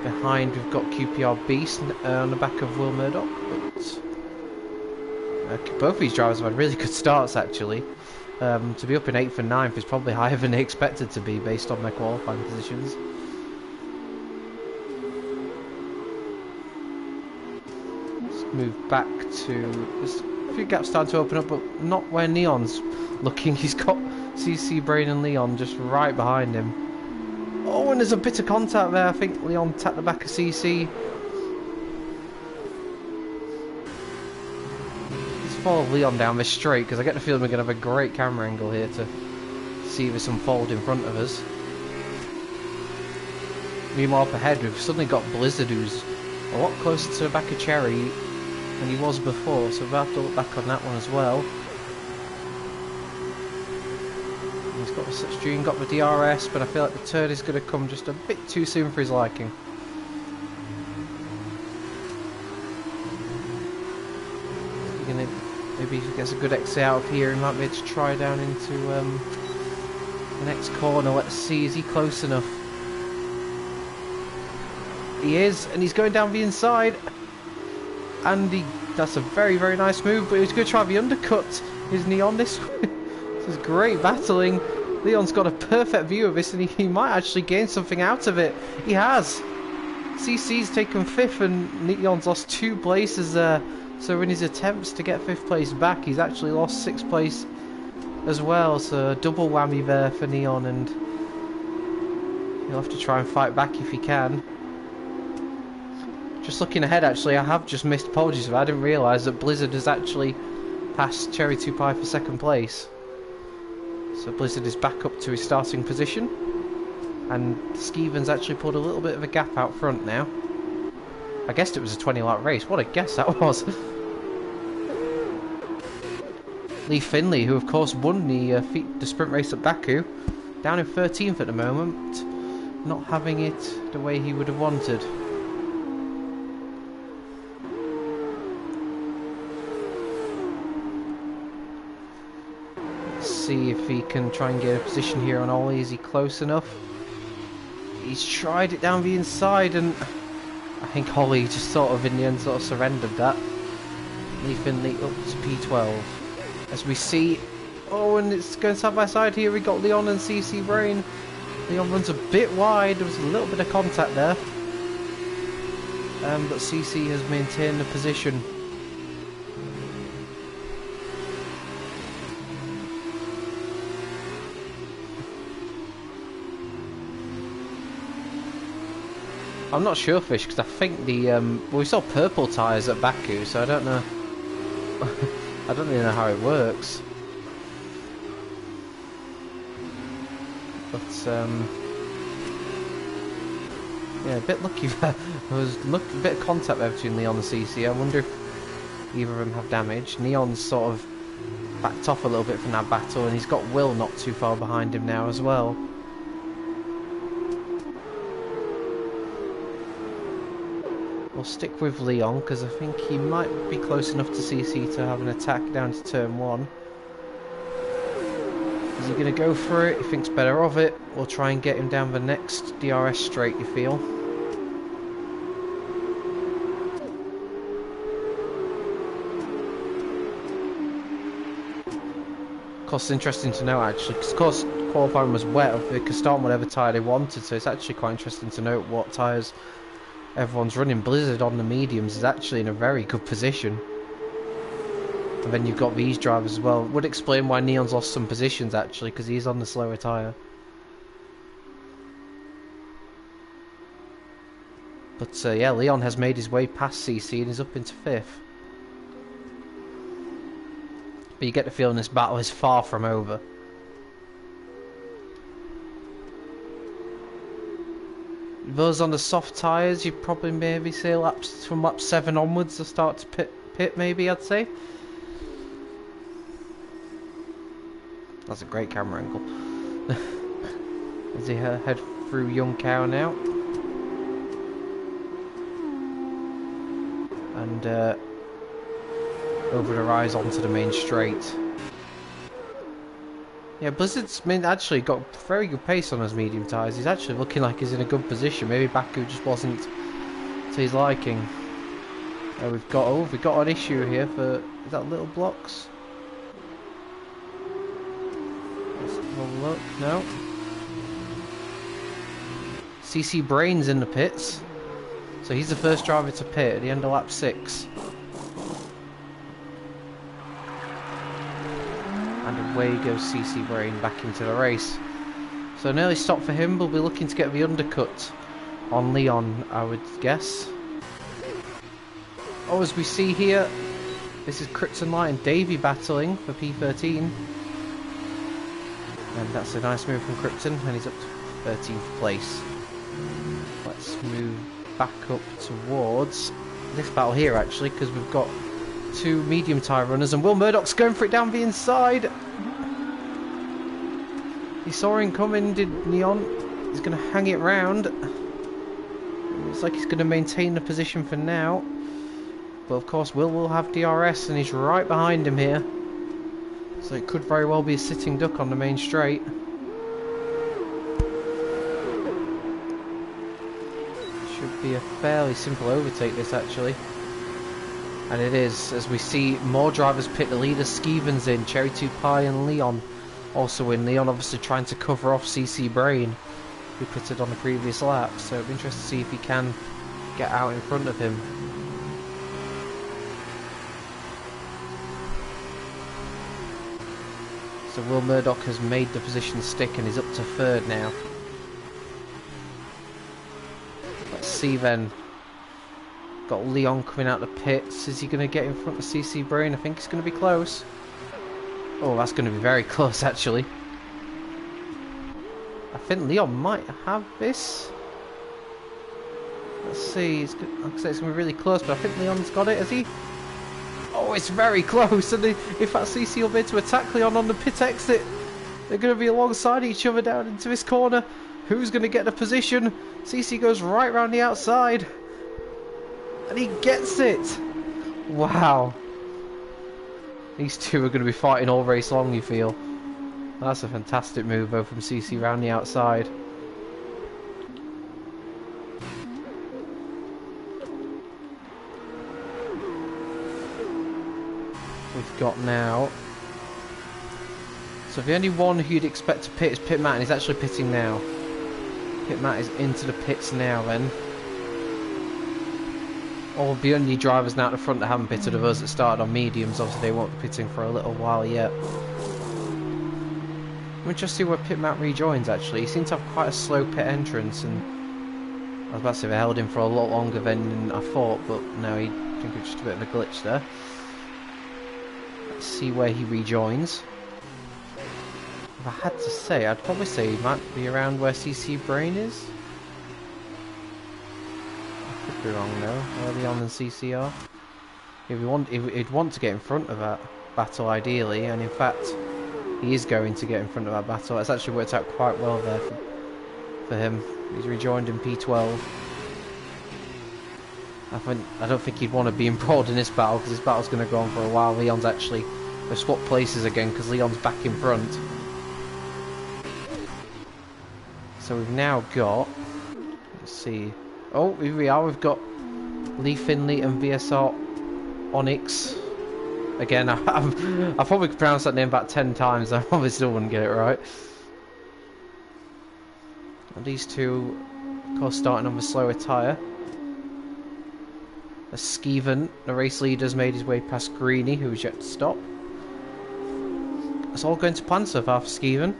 Behind we've got QPR Beast on the back of Will Murdoch, but both these drivers have had really good starts actually. To be up in 8th and 9th is probably higher than they expected to be based on their qualifying positions. Let's move back to... There's a few gaps starting to open up, but not where Neon's looking. He's got CC, Brain and Leon just right behind him. Oh, and there's a bit of contact there. I think Leon tapped the back of CC. Follow Leon down this straight because I get the feeling we're going to have a great camera angle here to see this unfold in front of us. Meanwhile up ahead we've suddenly got Blizzard, who's a lot closer to the back of Cherry than he was before, so we'll have to look back on that one as well. He's got the slipstream, got the DRS, but I feel like the turn is going to come just a bit too soon for his liking. Maybe if he gets a good exit out of here, he might be able to try down into the next corner. Let's see, is he close enough? He is, and he's going down the inside. And that's a very, very nice move, but he's going to try the undercut. Is Neon this way? This is great battling. Leon's got a perfect view of this, and he might actually gain something out of it. He has. CC's taken 5th, and Neon's lost 2 places there. So in his attempts to get 5th place back, he's actually lost 6th place as well. So double whammy there for Neon, and he'll have to try and fight back if he can. Just looking ahead, actually, I have just missed apologies. I didn't realise that Blizzard has actually passed Cherry 2 Pie for 2nd place. So Blizzard is back up to his starting position, and Skeven's actually pulled a little bit of a gap out front now. I guessed it was a 20-lap race. What a guess that was. Lee Finley, who of course won the sprint race at Baku, down in 13th at the moment, not having it the way he would have wanted. Let's see if he can try and get a position here on Ollie. Is he close enough? He's tried it down the inside, and I think Holly just sort of in the end sort of surrendered that. Lee Finley up to P12. As we see, oh, and it's going side by side here. We got Leon and CC Brain. Leon runs a bit wide. There was a little bit of contact there, but CC has maintained the position. I'm not sure, Fish, because I think the well, we saw purple tyres at Baku, so I don't know. I don't really know how it works. But yeah, a bit lucky there. There was a bit of contact there between Leon and CC. I wonder if either of them have damage. Neon's sort of backed off a little bit from that battle, and he's got Will not too far behind him now as well. We'll stick with Leon because I think he might be close enough to CC to have an attack down to turn 1. Is he going to go for it? He thinks better of it. We'll try and get him down the next DRS straight, you feel? Of course, it's interesting to know actually, because of course qualifying was wet. They could start on whatever tyre they wanted, so it's actually quite interesting to note what tyres everyone's running. Blizzard on the mediums is actually in a very good position. And then you've got these drivers as well. Would explain why Neon's lost some positions actually, because he's on the slower tyre. But yeah, Leon has made his way past CC and is up into 5th. But you get the feeling this battle is far from over. Those on the soft tyres, you probably maybe say laps from lap 7 onwards to start to pit maybe, I'd say. That's a great camera angle. As he head through Young Cow now. And over the rise onto the main straight. Yeah, Blizzard's actually got very good pace on his medium tyres. He's actually looking like he's in a good position. Maybe Baku just wasn't to his liking. We've got an issue here for, is that little blocks? Let's have a look. No. CC Brain's in the pits. So he's the first driver to pit at the end of lap 6. And away goes CC Brain back into the race. So an early stop for him. We'll be looking to get the undercut on Leon, I would guess. Oh, as we see here, this is Krypton Light and Davey battling for P13. And that's a nice move from Krypton, and he's up to 13th place. Let's move back up towards this battle here actually, because we've got 2 medium tyre runners, and Will Murdoch's going for it down the inside. He saw him coming, did Neon. He's going to hang it round. Looks like he's going to maintain the position for now. But of course Will have DRS and he's right behind him here. So it could very well be a sitting duck on the main straight. Should be a fairly simple overtake this actually. And it is, as we see more drivers pit. The leader Skeevens in, Cherry 2 Pie and Leon also in. Leon obviously trying to cover off CC Brain, who pitted on the previous lap. So it'll be interesting to see if he can get out in front of him. So Will Murdoch has made the position stick and is up to 3rd now. Let's see then. Got Leon coming out the pits. Is he going to get in front of CC Brain? I think he's going to be close. Oh, that's going to be very close actually. I think Leon might have this. Let's see. Like I said, it's going to be really close, but I think Leon's got it. Has he? Oh, it's very close. And in fact, CC will be able to attack Leon on the pit exit. They're going to be alongside each other down into this corner. Who's going to get the position? CC goes right round the outside. And he gets it! Wow. These two are going to be fighting all race long, you feel. That's a fantastic move though from CC round the outside. We've got now... So the only one who you'd expect to pit is Pit Matt, and he's actually pitting now. Pit Matt is into the pits now then. All the only drivers now at the front that haven't pitted of us that started on mediums, obviously they won't be pitting for a little while yet. We'll just see where Pit Matt rejoins actually. He seemed to have quite a slow pit entrance, and I was about to say they held him for a lot longer than I thought, but no, I think it was just a bit of a glitch there. Let's see where he rejoins. If I had to say, I'd probably say he might be around where CC Brain is. Could be wrong though, early on than CCR. He'd want to get in front of that battle ideally, and in fact he is going to get in front of that battle. It's actually worked out quite well there for him. He's rejoined in P12. I don't think he'd want to be embroiled in this battle, because this battle's going to go on for a while. Leon's actually... They've swapped places again because Leon's back in front. So we've now got... Let's see... Oh, here we are. We've got Lee Finley and VSR Onyx. Again, I probably could pronounce that name about 10 times. I probably still wouldn't get it right. And these two, of course, starting on the slower tyre. As Skeven, the race leader, has made his way past Greeny, who is yet to stop. It's all going to plan so far for Skeven.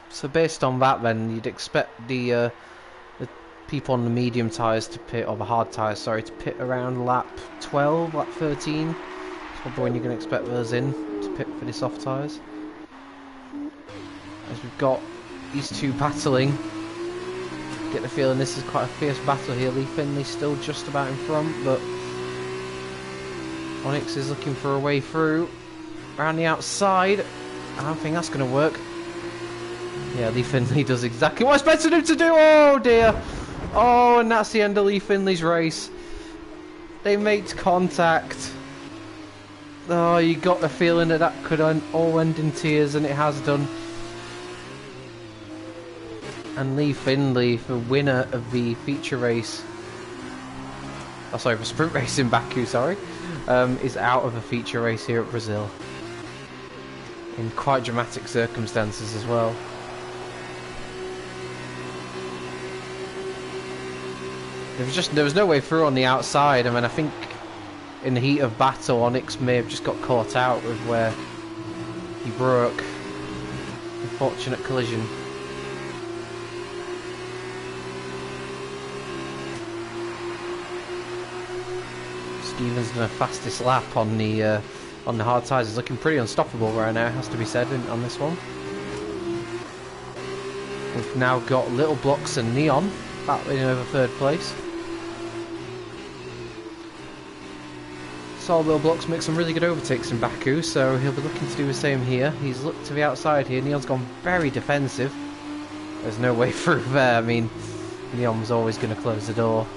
So based on that then, you'd expect the people on the medium tyres to pit, or the hard tyres, sorry, to pit around lap 12, lap 13. That's probably when you're going to expect those in to pit for the soft tyres. As we've got these two battling. Get the feeling this is quite a fierce battle here. Lee Finley still just about in front, but Onyx is looking for a way through. Around the outside. I don't think that's going to work. Yeah, Lee Finley does exactly what I expected him to do. Oh dear. Oh, and that's the end of Lee Finley's race. They made contact. Oh, you got the feeling that that could all end in tears, and it has done. And Lee Finley, the winner of the feature race, oh sorry, the sprint race in Baku, sorry, is out of a feature race here at Brazil. In quite dramatic circumstances as well. There was no way through on the outside. I mean, I think in the heat of battle, Onyx may have just got caught out with where he broke. Unfortunate collision. Stevens done a fastest lap on the hard tyres. He's looking pretty unstoppable right now, has to be said, on this one. We've now got Little Blocks and Neon battling over third place. Saw Little Blocks make some really good overtakes in Baku, so he'll be looking to do the same here. He's looked to the outside here. Neon's gone very defensive. There's no way through there. I mean, Neon was always going to close the door.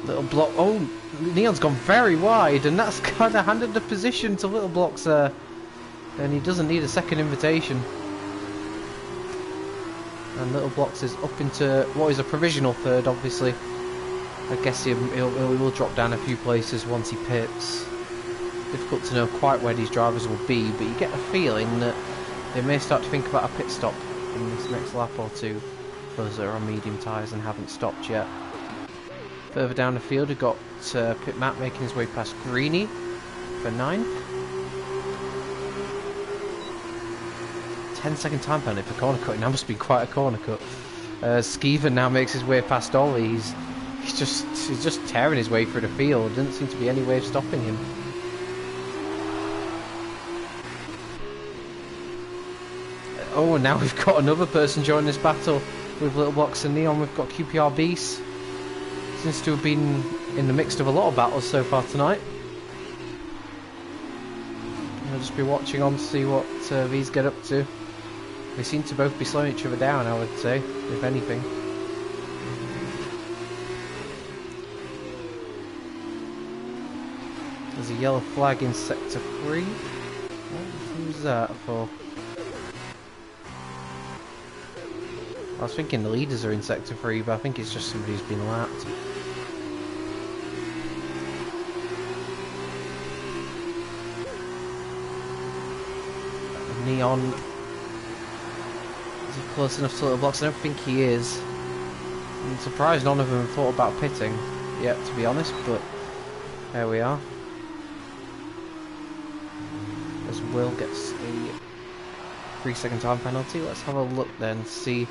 Little Block. Oh, Neon's gone very wide, and that's kind of handed the position to Little Blocks there. And he doesn't need a second invitation. And Little Blocks is up into what is a provisional third, obviously. I guess he will drop down a few places once he pits. Difficult to know quite where these drivers will be, but you get a feeling that they may start to think about a pit stop in this next lap or two. Those that are on medium tyres and haven't stopped yet. Further down the field, we've got Pit Matt making his way past Greeny for 9th. 10-second time penalty for corner cutting. That must be quite a corner cut. Skeven now makes his way past Ollie. He's just tearing his way through the field. Doesn't seem to be any way of stopping him. Oh, and now we've got another person joining this battle with Little Blocks and Neon. We've got QPR Beast. Seems to have been in the mix of a lot of battles so far tonight. I'll just be watching on to see what these get up to. They seem to both be slowing each other down, I would say, if anything. There's a yellow flag in sector 3. Who's that for? I was thinking the leaders are in sector 3, but I think it's just somebody who's been lapped. Neon, is he close enough to Little Blocks? I don't think he is. I'm surprised none of them have thought about pitting yet, to be honest, but there we are. As Will gets a 3-second time penalty. Let's have a look then, see.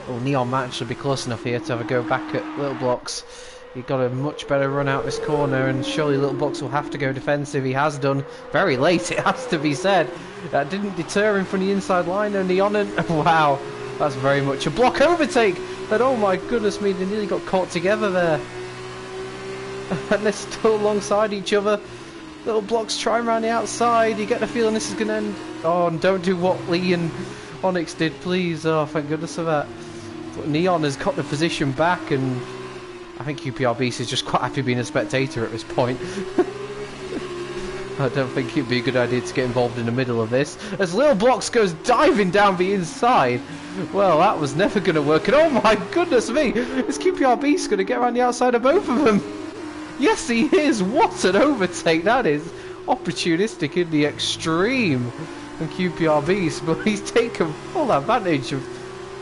Oh, Neon might actually be close enough here to have a go back at Little Blocks. He got a much better run out this corner, and surely Little Blocks will have to go defensive. He has done very late, it has to be said. That didn't deter him from the inside line, and Neon, wow, that's very much a block overtake. And oh my goodness me, they nearly got caught together there. And they're still alongside each other. Little Blocks trying around the outside. You get the feeling this is going to end. Oh, and don't do what Lee and Onyx did, please. Oh, thank goodness for that. But Neon has got the position back, and I think QPR Beast is just quite happy being a spectator at this point. I don't think it'd be a good idea to get involved in the middle of this. As Little Blocks goes diving down the inside. Well, that was never going to work. And oh my goodness me, is QPR Beast going to get around the outside of both of them? Yes, he is. What an overtake that is. Opportunistic in the extreme from QPR Beast, but he's taken full advantage of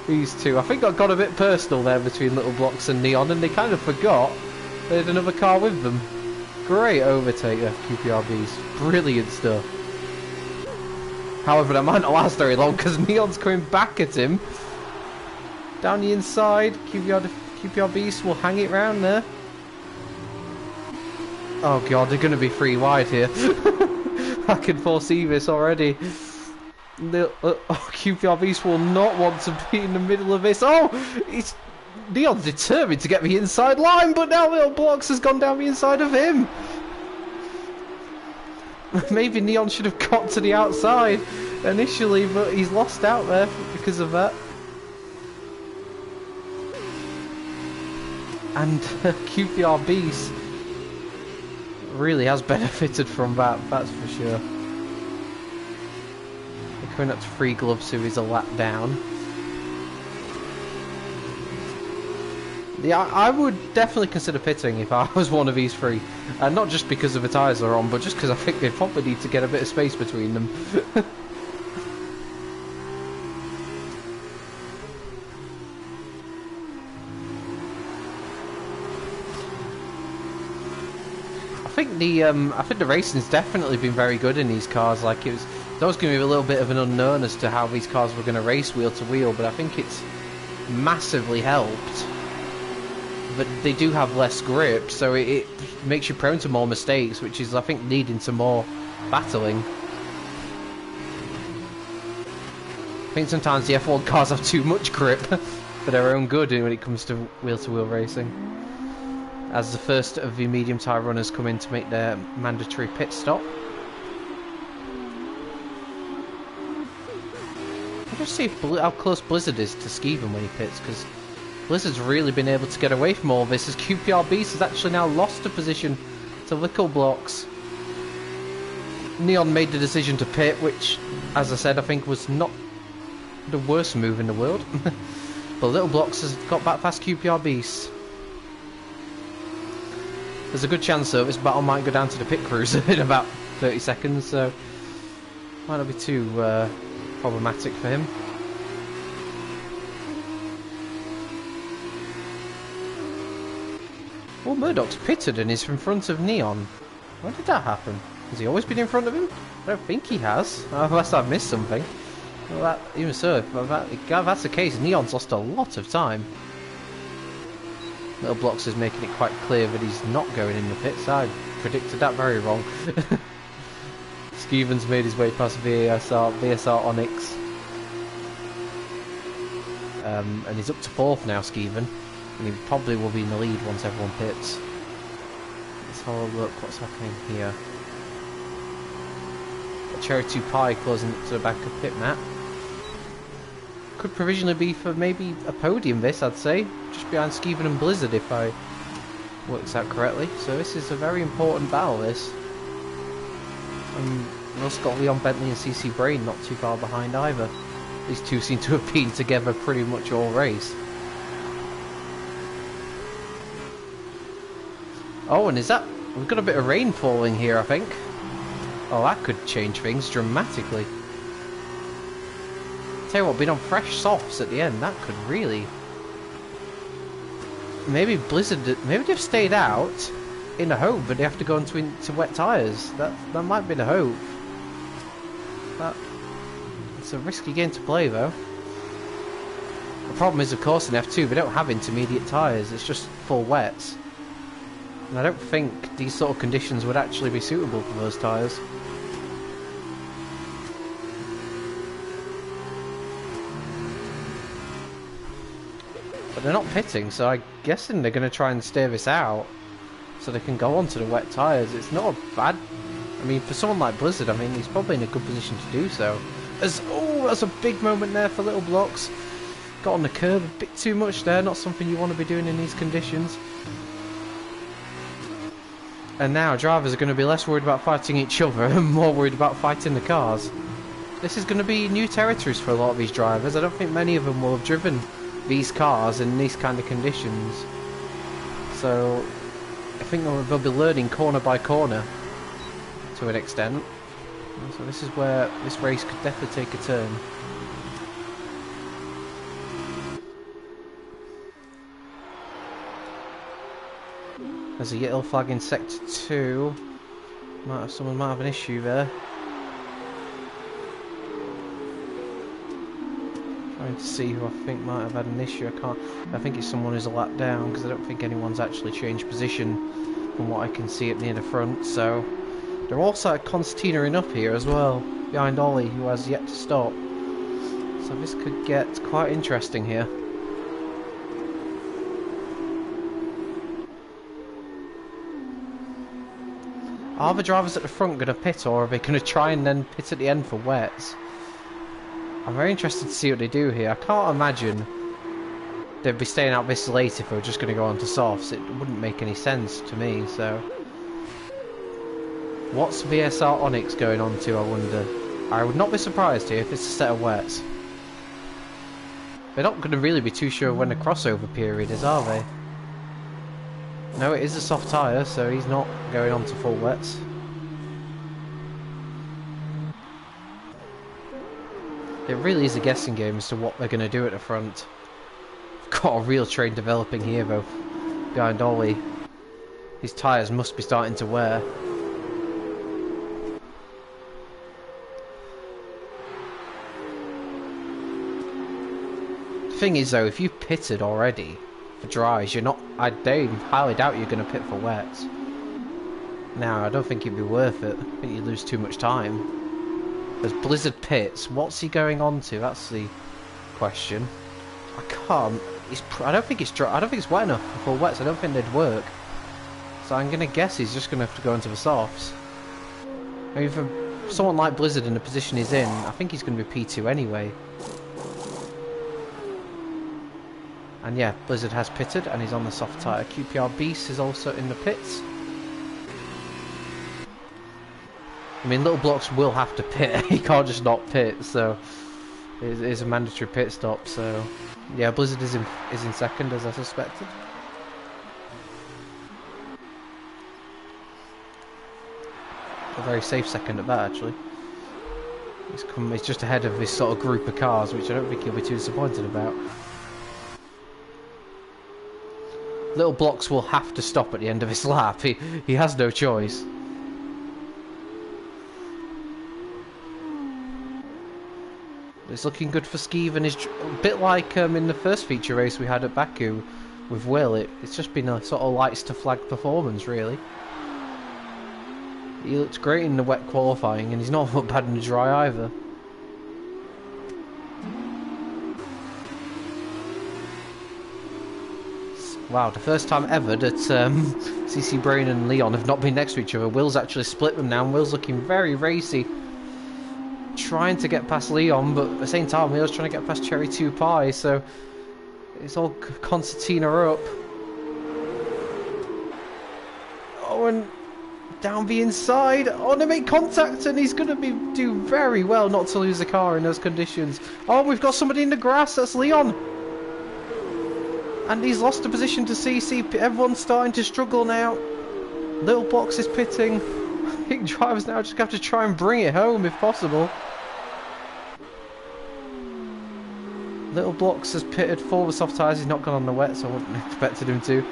these two. I think I got a bit personal there between Little Blocks and Neon, and they kind of forgot they had another car with them. Great overtake there for QPR Beast. Brilliant stuff. However, that might not last very long because Neon's coming back at him. Down the inside, QPR Beast will hang it round there. Oh god, they're going to be 3 wide here. I can foresee this already. QPR Beast will not want to be in the middle of this. Oh, Neon's determined to get the inside line, but now Little Blocks has gone down the inside of him. Maybe Neon should have got to the outside initially, but he's lost out there because of that. And QPR Beast really has benefited from that, that's for sure. They're coming up to Free Gloves, who is a lap down. Yeah, I would definitely consider pitting if I was one of these 3. And not just because of the tyres are on, but just because I think they probably need to get a bit of space between them. I think the racing's definitely been very good in these cars. Like, there was going to be a little bit of an unknown as to how these cars were going to race wheel to wheel, but I think it's massively helped. But they do have less grip, so it makes you prone to more mistakes, which is, I think, leading to more battling. I think sometimes the F1 cars have too much grip for their own good when it comes to wheel-to-wheel racing. As the first of the medium tyre runners come in to make their mandatory pit stop. I'll just see how close Blizzard is to Skeven when he pits, because Blizzard's really been able to get away from all this, as QPR Beast has actually now lost a position to Little Blocks. Neon made the decision to pit, which, as I said, I think was not the worst move in the world. But Little Blocks has got back past QPR Beast. There's a good chance though this battle might go down to the pit crews in about 30 seconds, so might not be too problematic for him. Oh, Murdoch's pitted and is in front of Neon. When did that happen? Has he always been in front of him? I don't think he has, unless I've missed something. Well, even so, if that's the case, Neon's lost a lot of time. Little Blocks is making it quite clear that he's not going in the pits. I predicted that very wrong. Skeven's made his way past VSR Onyx. And he's up to 4th now, Skeven. And he probably will be in the lead once everyone pits. Let's have a look what's happening here. Cherry 2 Pie closing up to the back of pit mat. Could provisionally be for maybe a podium this, I'd say. Just behind Skeven and Blizzard if I works out correctly. So this is a very important battle, this. We've also got Leon Bentley and CC Brain not too far behind either. These two seem to have been together pretty much all race. Oh, and is that... We've got a bit of rain falling here, I think. Oh, that could change things dramatically. Tell you what, being on fresh softs at the end, that could really... Maybe Blizzard... Maybe they've stayed out in the hope, but they have to go into wet tyres. That might be the hope. It's a risky game to play, though. The problem is, of course, in F2, they don't have intermediate tyres. It's just full wets. And I don't think these sort of conditions would actually be suitable for those tyres. But they're not pitting, so I'm guessing they're going to try and stay this out so they can go on to the wet tyres. It's not a bad... I mean, for someone like Blizzard, I mean, he's probably in a good position to do so. Oh, that's a big moment there for Little Blocks. Got on the curb a bit too much there, not something you want to be doing in these conditions. And now drivers are going to be less worried about fighting each other and more worried about fighting the cars. This is going to be new territories for a lot of these drivers. I don't think many of them will have driven these cars in these kind of conditions. So I think they'll be learning corner by corner to an extent. So this is where this race could definitely take a turn. There's a yellow flag in sector 2. Someone might have an issue there. Trying to see who I think might have had an issue. I think it's someone who's a lap down, because I don't think anyone's actually changed position from what I can see at near the front. So they're also concertinaing up here as well, behind Ollie, who has yet to stop. So this could get quite interesting here. Are the drivers at the front going to pit, or are they going to try and then pit at the end for wets? I'm very interested to see what they do here. I can't imagine they'd be staying out this late if they were just going to go on to softs. It wouldn't make any sense to me, so... What's VSR Onyx going on to, I wonder? I would not be surprised here if it's a set of wets. They're not going to really be too sure when the crossover period is, are they? No, it is a soft tyre, so he's not going on to full wets. It really is a guessing game as to what they're going to do at the front. Got a real train developing here, though, behind Ollie. His tyres must be starting to wear. The thing is, though, if you've pitted already for dries, you're not... I highly doubt you're going to pit for wets. Now, I don't think it'd be worth it. I think you'd lose too much time. As Blizzard pits, what's he going on to? That's the question. I can't... I don't think it's dry. I don't think it's wet enough for full wets. I don't think they'd work. So I'm going to guess he's just going to have to go into the softs. I mean, for someone like Blizzard in the position he's in, I think he's going to be P2 anyway. And yeah, Blizzard has pitted and he's on the soft tyre. QPR Beast is also in the pits. I mean, Little Blocks will have to pit. He can't just not pit, so it is a mandatory pit stop. So yeah, Blizzard is in second, as I suspected. A very safe second at that, actually. He's just ahead of this sort of group of cars, which I don't think he'll be too disappointed about. Little Blocks will have to stop at the end of his lap. He has no choice. It's looking good for Skeeven. Is a bit like in the first feature race we had at Baku with Will. It's just been a sort of lights to flag performance, really. He looks great in the wet qualifying, and he's not bad in the dry either. Wow, the first time ever that CC Brain and Leon have not been next to each other. Will's actually split them now, and Will's looking very racy. Trying to get past Leon, but at the same time Leon's trying to get past Cherry 2 Pie, so it's all concertina up. Oh, and down the inside. Oh, they make contact, and he's going to do very well not to lose a car in those conditions. Oh, we've got somebody in the grass. That's Leon. And he's lost a position to CC. Everyone's starting to struggle now. Little Box is pitting. I think drivers now just have to try and bring it home if possible. Little Blocks has pitted for the soft tyres. He's not gone on the wet, so I wouldn't have expected him to.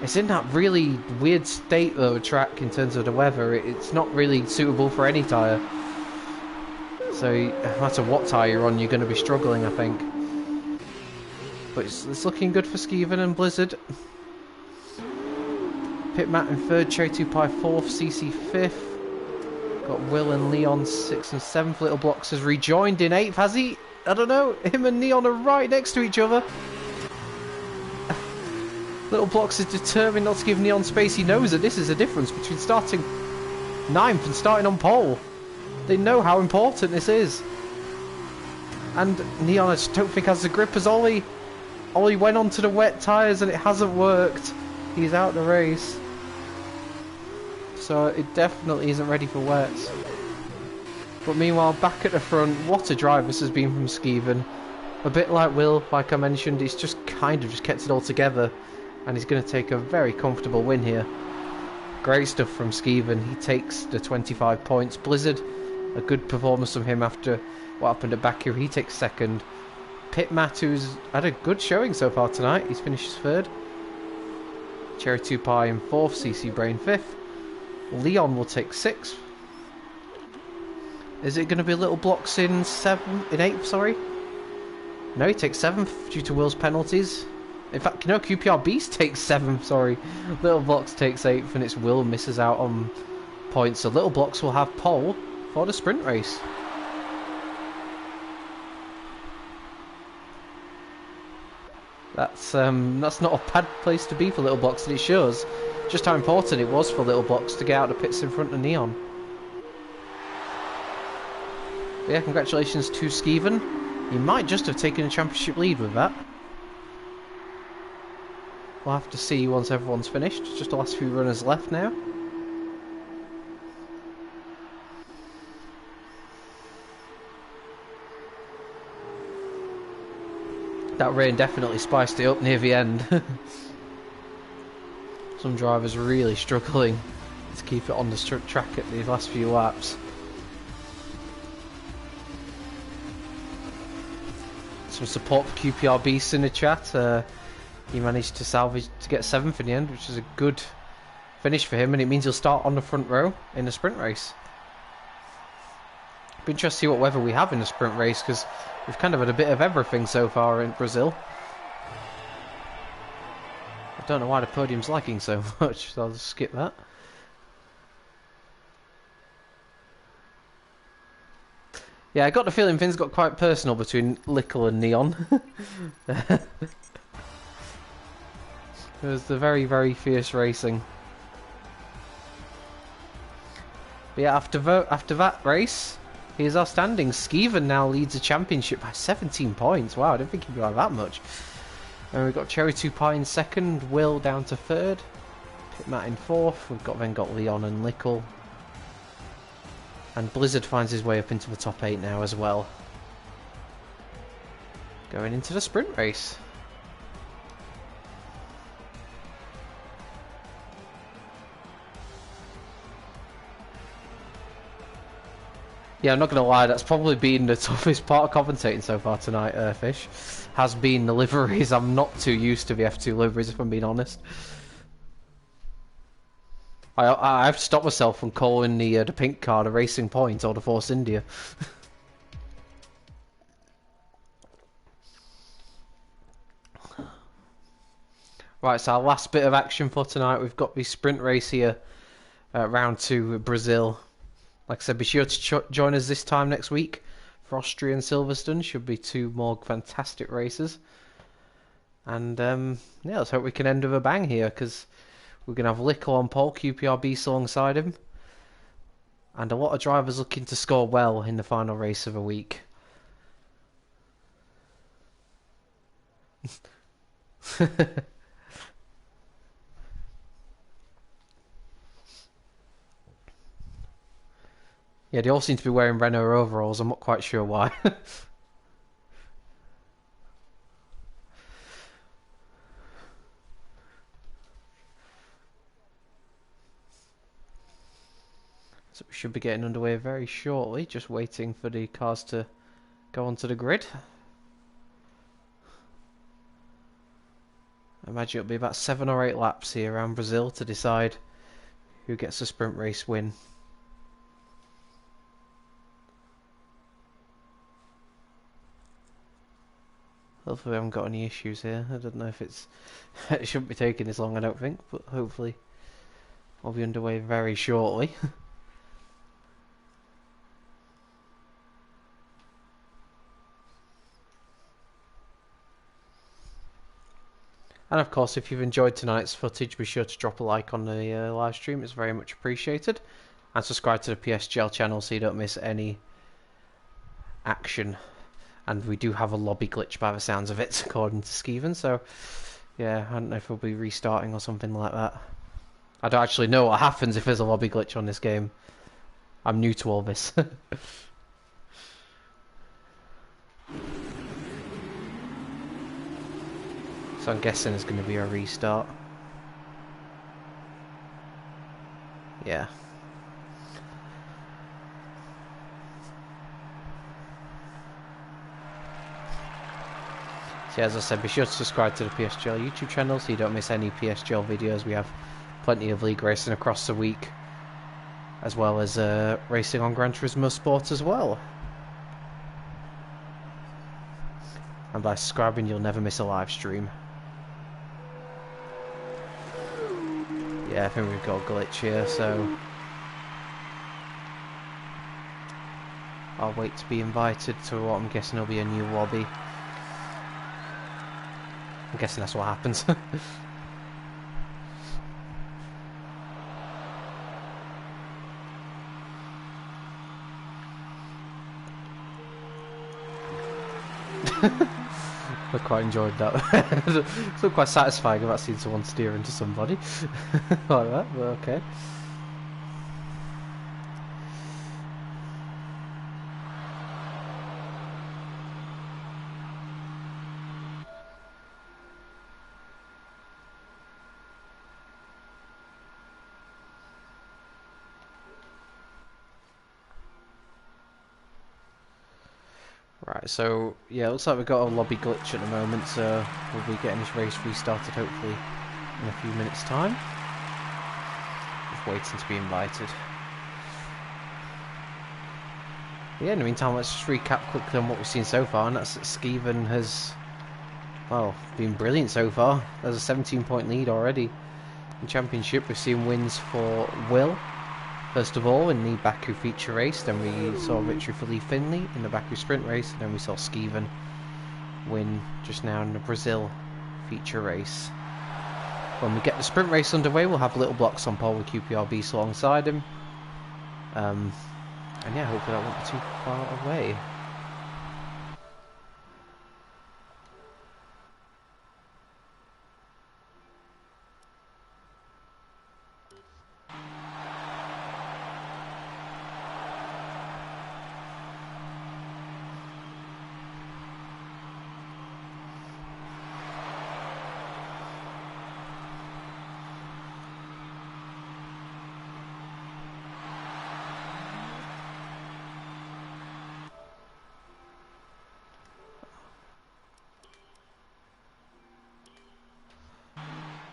It's in that really weird state though, the track, in terms of the weather. It's not really suitable for any tyre. So no matter what tyre you're on, you're going to be struggling, I think. But it's looking good for Skeeven and Blizzard. Pit Matt in third, Cherry 2 Pie fourth, CC fifth. Got Will and Leon sixth and seventh. Little Blocks has rejoined in eighth, has he? I don't know. Him and Neon are right next to each other. Little Blocks is determined not to give Neon space. He knows that this is a difference between starting ninth and starting on pole. They know how important this is. And Neon, I just don't think has the grip as Ollie. Ollie went onto the wet tyres and it hasn't worked. He's out the race. so it definitely isn't ready for wets. But meanwhile, back at the front, what a drive this has been from Skeven. A bit like Will, like I mentioned, he's just kind of just kept it all together, and he's going to take a very comfortable win here. Great stuff from Skeven. He takes the 25 points. Blizzard, a good performance from him after what happened at Baku. He takes second. Pitmat, who's had a good showing so far tonight, he's finished third. Cherry 2 Pie in fourth. CC Brain fifth. Leon will take sixth. Is it going to be Little Blocks in eighth? Sorry. No, he takes seventh due to Will's penalties. In fact, no, QPR Beast takes seventh. Sorry, Little Blocks takes eighth, and it's Will misses out on points. So Little Blocks will have pole for the sprint race. That's not a bad place to be for Little Blocks, and it shows just how important it was for Little Blocks to get out of the pits in front of Neon. But yeah, congratulations to Skeven. He might just have taken a championship lead with that. We'll have to see once everyone's finished. Just the last few runners left now. That rain definitely spiced it up near the end. Some drivers really struggling to keep it on the track at the last few laps. Some support for QPR Beast in the chat. He managed to salvage to get seventh in the end, which is a good finish for him, and it means he'll start on the front row in the sprint race. Be interested to see what weather we have in the sprint race, because we've kind of had a bit of everything so far in Brazil. I don't know why the podium's lagging so much, so I'll just skip that. Yeah, I got the feeling things got quite personal between Lickle and Neon. It was the very, very fierce racing. But yeah, after that race, here's our standings. Skeven now leads the championship by 17 points. Wow, I didn't think he'd be like that much. And we've got Cherry 2 Pie in second, Will down to third, Pitmat in fourth. We've then got Leon and Lickle. And Blizzard finds his way up into the top 8 now as well. Going into the sprint race. Yeah, I'm not going to lie, that's probably been the toughest part of commentating so far tonight, Fish. Has been the liveries. I'm not too used to the F2 liveries, if I'm being honest. I've stopped myself from calling the pink car the Racing Point or the Force India. Right, so our last bit of action for tonight. We've got the sprint race here, round 2 Brazil. Like I said, be sure to join us this time next week for Austria and Silverstone. Should be 2 more fantastic races. And yeah, let's hope we can end with a bang here, because we're going to have Lickle on pole, QPR Beast alongside him. And a lot of drivers looking to score well in the final race of the week. Yeah, they all seem to be wearing Renault overalls. I'm not quite sure why. So we should be getting underway very shortly. Just waiting for the cars to go onto the grid. I imagine it'll be about 7 or 8 laps here around Brazil to decide who gets the sprint race win. Hopefully we haven't got any issues here. I don't know if it's... it shouldn't be taking this long, I don't think, but hopefully we'll be underway very shortly. And of course, if you've enjoyed tonight's footage, be sure to drop a like on the live stream. It's very much appreciated. And subscribe to the PSGL channel so you don't miss any action. And we do have a lobby glitch by the sounds of it, according to Skeven. So, yeah, I don't know if we'll be restarting or something like that. I don't actually know what happens if there's a lobby glitch on this game. I'm new to all this. So I'm guessing it's going to be a restart. Yeah. So as I said, be sure to subscribe to the PSGL YouTube channel so you don't miss any PSGL videos. We have plenty of league racing across the week, as well as racing on Gran Turismo Sport as well. And by subscribing, you'll never miss a live stream. Yeah, I think we've got a glitch here, so I'll wait to be invited to what I'm guessing will be a new lobby. I'm guessing that's what happens. I quite enjoyed that. It's not quite satisfying about seeing someone steer into somebody like that, but okay. Right, so yeah, looks like we've got a lobby glitch at the moment, so we'll be getting this race restarted hopefully in a few minutes' time. Just waiting to be invited. Yeah, in the meantime, let's just recap quickly on what we've seen so far, and that's that Skeven has, well, been brilliant so far. There's a 17-point lead already. In Championship, we've seen wins for Will, first of all, in the Baku feature race. Then we saw a victory for Lee Finley in the Baku sprint race. And then we saw Skeven win just now in the Brazil feature race. When we get the sprint race underway, we'll have little blocks on pole with QPR alongside him. And yeah, hopefully that won't be too far away.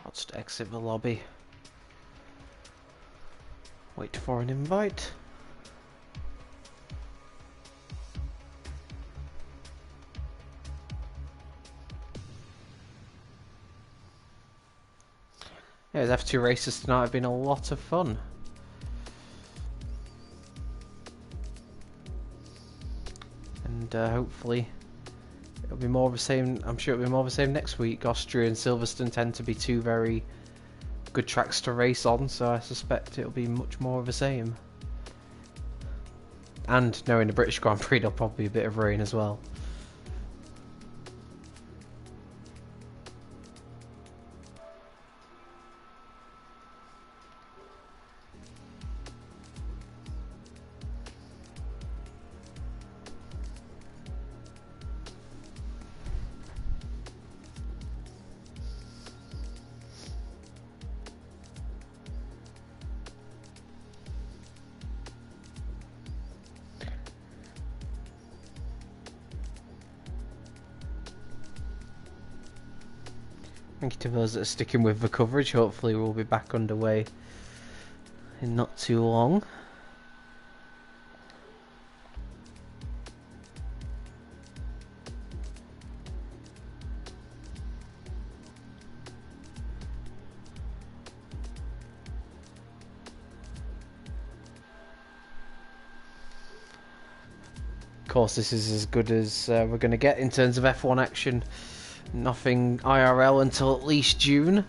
I'll just exit the lobby. Wait for an invite. Yeah, those F2 races tonight have been a lot of fun. And hopefully it'll be more of the same. I'm sure it'll be more of the same next week. Austria and Silverstone tend to be two very good tracks to race on, so I suspect it'll be much more of the same. And knowing the British Grand Prix, there'll probably be a bit of rain as well. Thank you to those that are sticking with the coverage. Hopefully we'll be back underway in not too long. Of course, this is as good as we're going to get in terms of F1 action. Nothing IRL until at least June.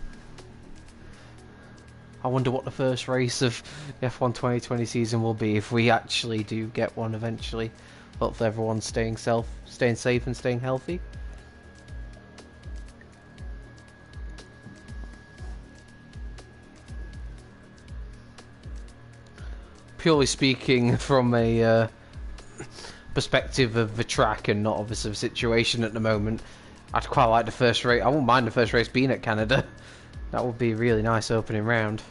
I wonder what the first race of the F1 2020 season will be if we actually do get one eventually. Hopefully everyone's staying safe and staying healthy. purely speaking from a perspective of the track and not obviously the situation at the moment, I'd quite like the first race. I wouldn't mind the first race being at Canada. That would be a really nice opening round.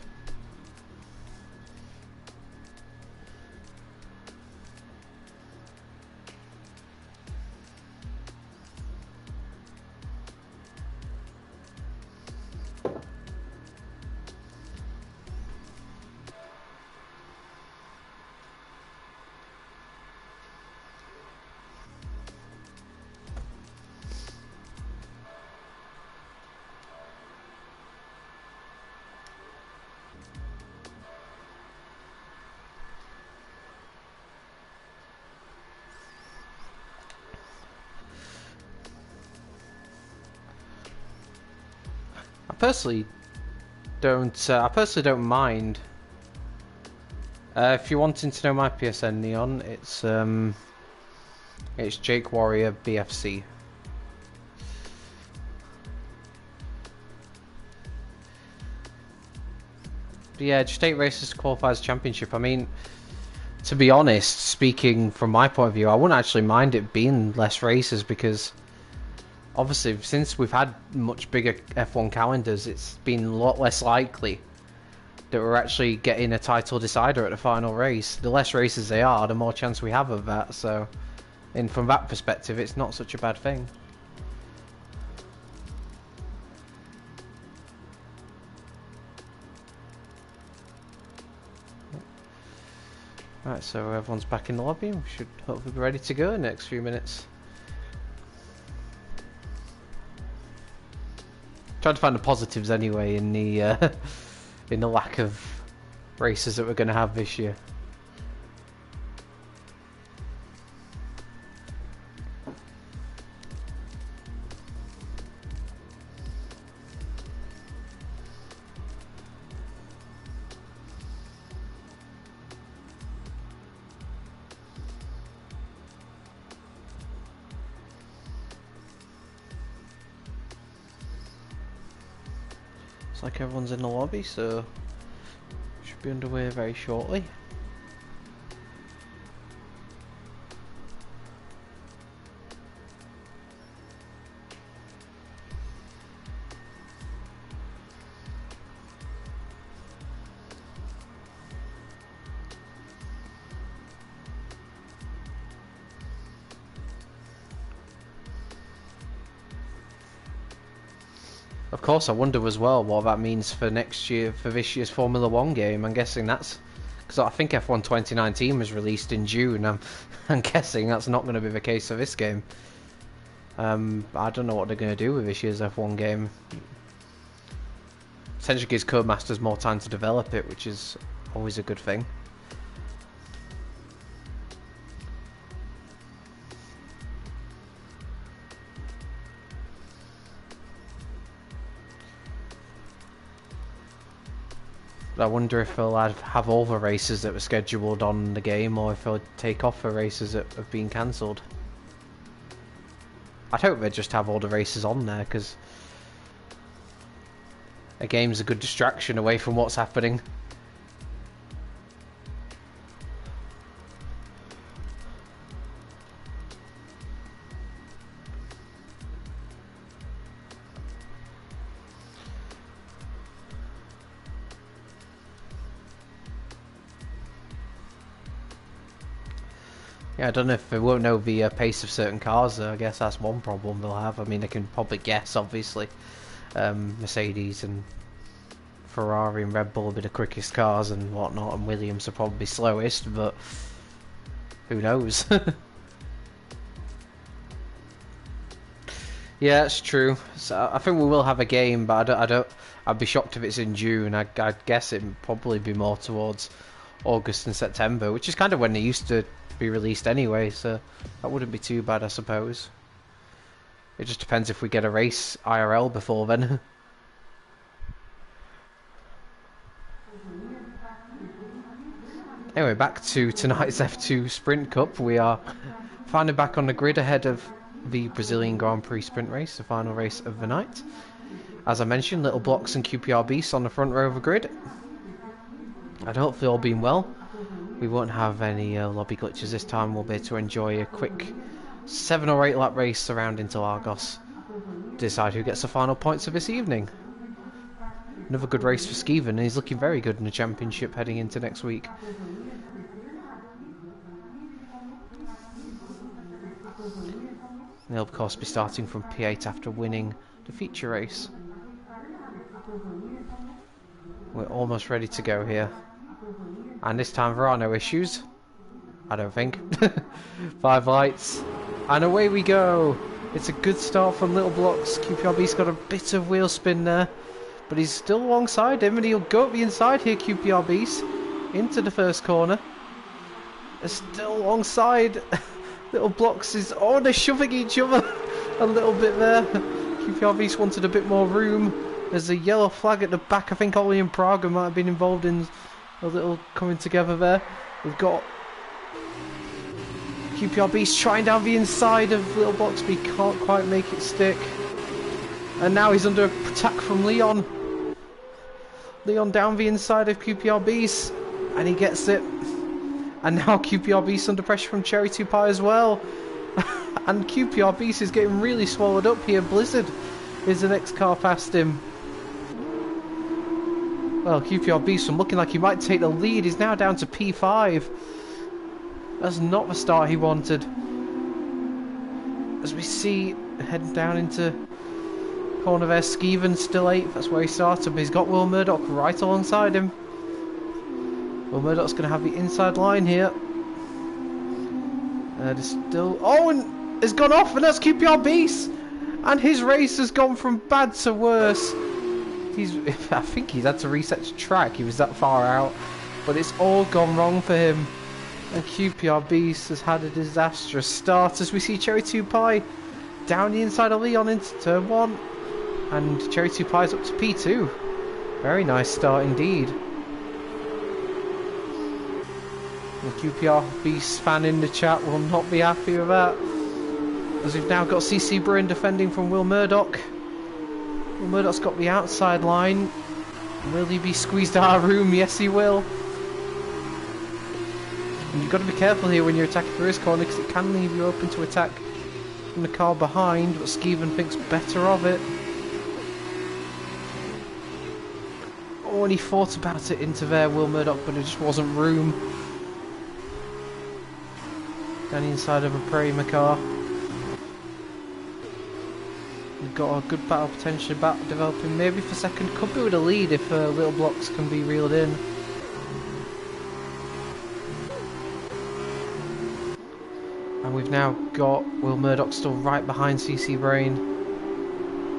I personally don't mind. If you're wanting to know my PSN, Neon, it's Jake Warrior BFC. But yeah, just 8 races to qualify as championship. I mean, to be honest, speaking from my point of view, I wouldn't actually mind it being less races because obviously since we've had much bigger F1 calendars, it's been a lot less likely that we're actually getting a title decider at the final race. The less races they are, the more chance we have of that. So, and from that perspective, it's not such a bad thing. Right, so everyone's back in the lobby. We should hopefully be ready to go in the next few minutes. Trying to find the positives anyway in the lack of races that we're going to have this year. Looks like everyone's in the lobby, so should be underway very shortly. Of course, I wonder as well what that means for next year, for this year's Formula 1 game. I'm guessing that's because I think F1 2019 was released in June. I'm guessing that's not going to be the case for this game. I don't know what they're going to do with this year's F1 game. Essentially gives Codemasters more time to develop it, which is always a good thing. I wonder if they'll have all the races that were scheduled on the game, or if they'll take off the races that have been cancelled. I'd hope they'd just have all the races on there, because a game's a good distraction away from what's happening. Yeah, I don't know if they won't know the pace of certain cars, though. I guess that's one problem they'll have. I mean, they can probably guess, obviously. Mercedes and Ferrari and Red Bull will be the quickest cars and whatnot, and Williams are probably slowest, but who knows? Yeah, that's true. So I think we will have a game, but I'd be shocked if it's in June. I'd guess it'd probably be more towards August and September, which is kind of when they used to be released anyway, so that wouldn't be too bad, I suppose. It just depends if we get a race IRL before then. Anyway, back to tonight's F2 Sprint Cup. We are finally back on the grid ahead of the Brazilian Grand Prix sprint race, the final race of the night. As I mentioned, Little Blocks and QPR Beasts on the front row of the grid. And hopefully all being well, we won't have any lobby glitches this time. We'll be able to enjoy a quick 7 or 8 lap race surrounding to Argos. Decide who gets the final points of this evening. Another good race for Skeven, and he's looking very good in the championship heading into next week. They'll of course be starting from P8 after winning the feature race. We're almost ready to go here. And this time there are no issues. I don't think. 5 lights. And away we go. It's a good start from Little Blocks. QPRB's got a bit of wheel spin there. But he's still alongside him, and he'll go up the inside here, QPRB's. Into the first corner. They're still alongside. Little Blocks is... Oh, they're shoving each other a little bit there. QPRB's wanted a bit more room. There's a yellow flag at the back. I think Ollie and Praga might have been involved in a little coming together there. We've got QPRB's trying down the inside of Little Blocks, but he can't quite make it stick. And now he's under attack from Leon. Leon down the inside of QPRB's, and he gets it. And now QPRB's under pressure from Cherry 2 Pie as well. And QPRB's is getting really swallowed up here. Blizzard is the next car past him. Well, QPRB's from looking like he might take the lead. He's now down to P5. That's not the start he wanted. As we see, heading down into corner there, Skeven still 8th. That's where he started, but he's got Will Murdoch right alongside him. Will Murdoch's going to have the inside line here. There's still... Oh, and it's gone off, and that's QPRB's. And his race has gone from bad to worse. I think he's had to reset the track. He was that far out, but it's all gone wrong for him. And QPRB's has had a disastrous start as we see Cherry 2 Pie down the inside of Leon into turn 1. And Cherry 2 Pie's up to P2. Very nice start indeed. The QPRB's fan in the chat will not be happy with that. As we've now got CC Bruin defending from Will Murdoch. Will Murdoch's got the outside line. Will he be squeezed out of room? Yes, he will. And you've got to be careful here when you're attacking through his corner, because it can leave you open to attack from the car behind, but Skeven thinks better of it. Oh, and he thought about it into there, Will Murdoch, but it just wasn't room. Down the inside of a Prairie car. We've got a good battle potentially developing, maybe for second. Could be with a lead if Little Blocks can be reeled in. And we've now got Will Murdoch still right behind CC Brain.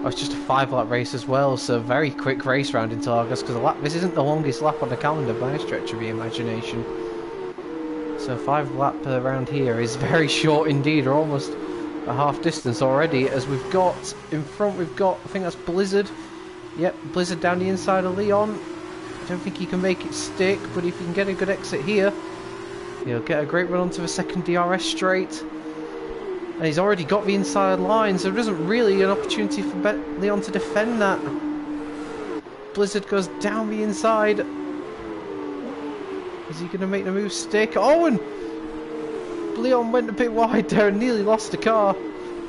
Oh, it's just a 5 lap race as well, so a very quick race round into August, because this isn't the longest lap on the calendar by a stretch of the imagination. So 5 lap round here is very short indeed, or almost a half distance already, as we've got in front, we've got, I think that's Blizzard. Yep, Blizzard down the inside of Leon. I don't think he can make it stick, but if he can get a good exit here, he'll get a great run onto the second DRS straight. And he's already got the inside line, so there isn't really an opportunity for Leon to defend that. Blizzard goes down the inside. Is he going to make the move stick? Oh, and Leon went a bit wide there and nearly lost the car.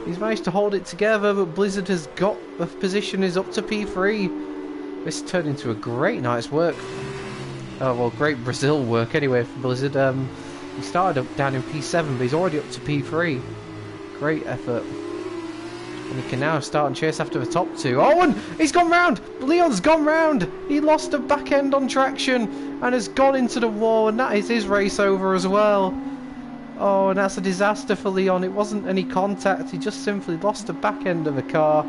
He's managed to hold it together, but Blizzard has got the position, is up to P3. This turned into a great night's work. Oh, well, great Brazil work anyway for Blizzard. He started up down in P7, but he's already up to P3. Great effort. And he can now start and chase after the top 2. Oh, and he's gone round! Leon's gone round! He lost a back end on traction and has gone into the wall, and that is his race over as well. Oh, and that's a disaster for Leon. It wasn't any contact, he just simply lost the back end of the car.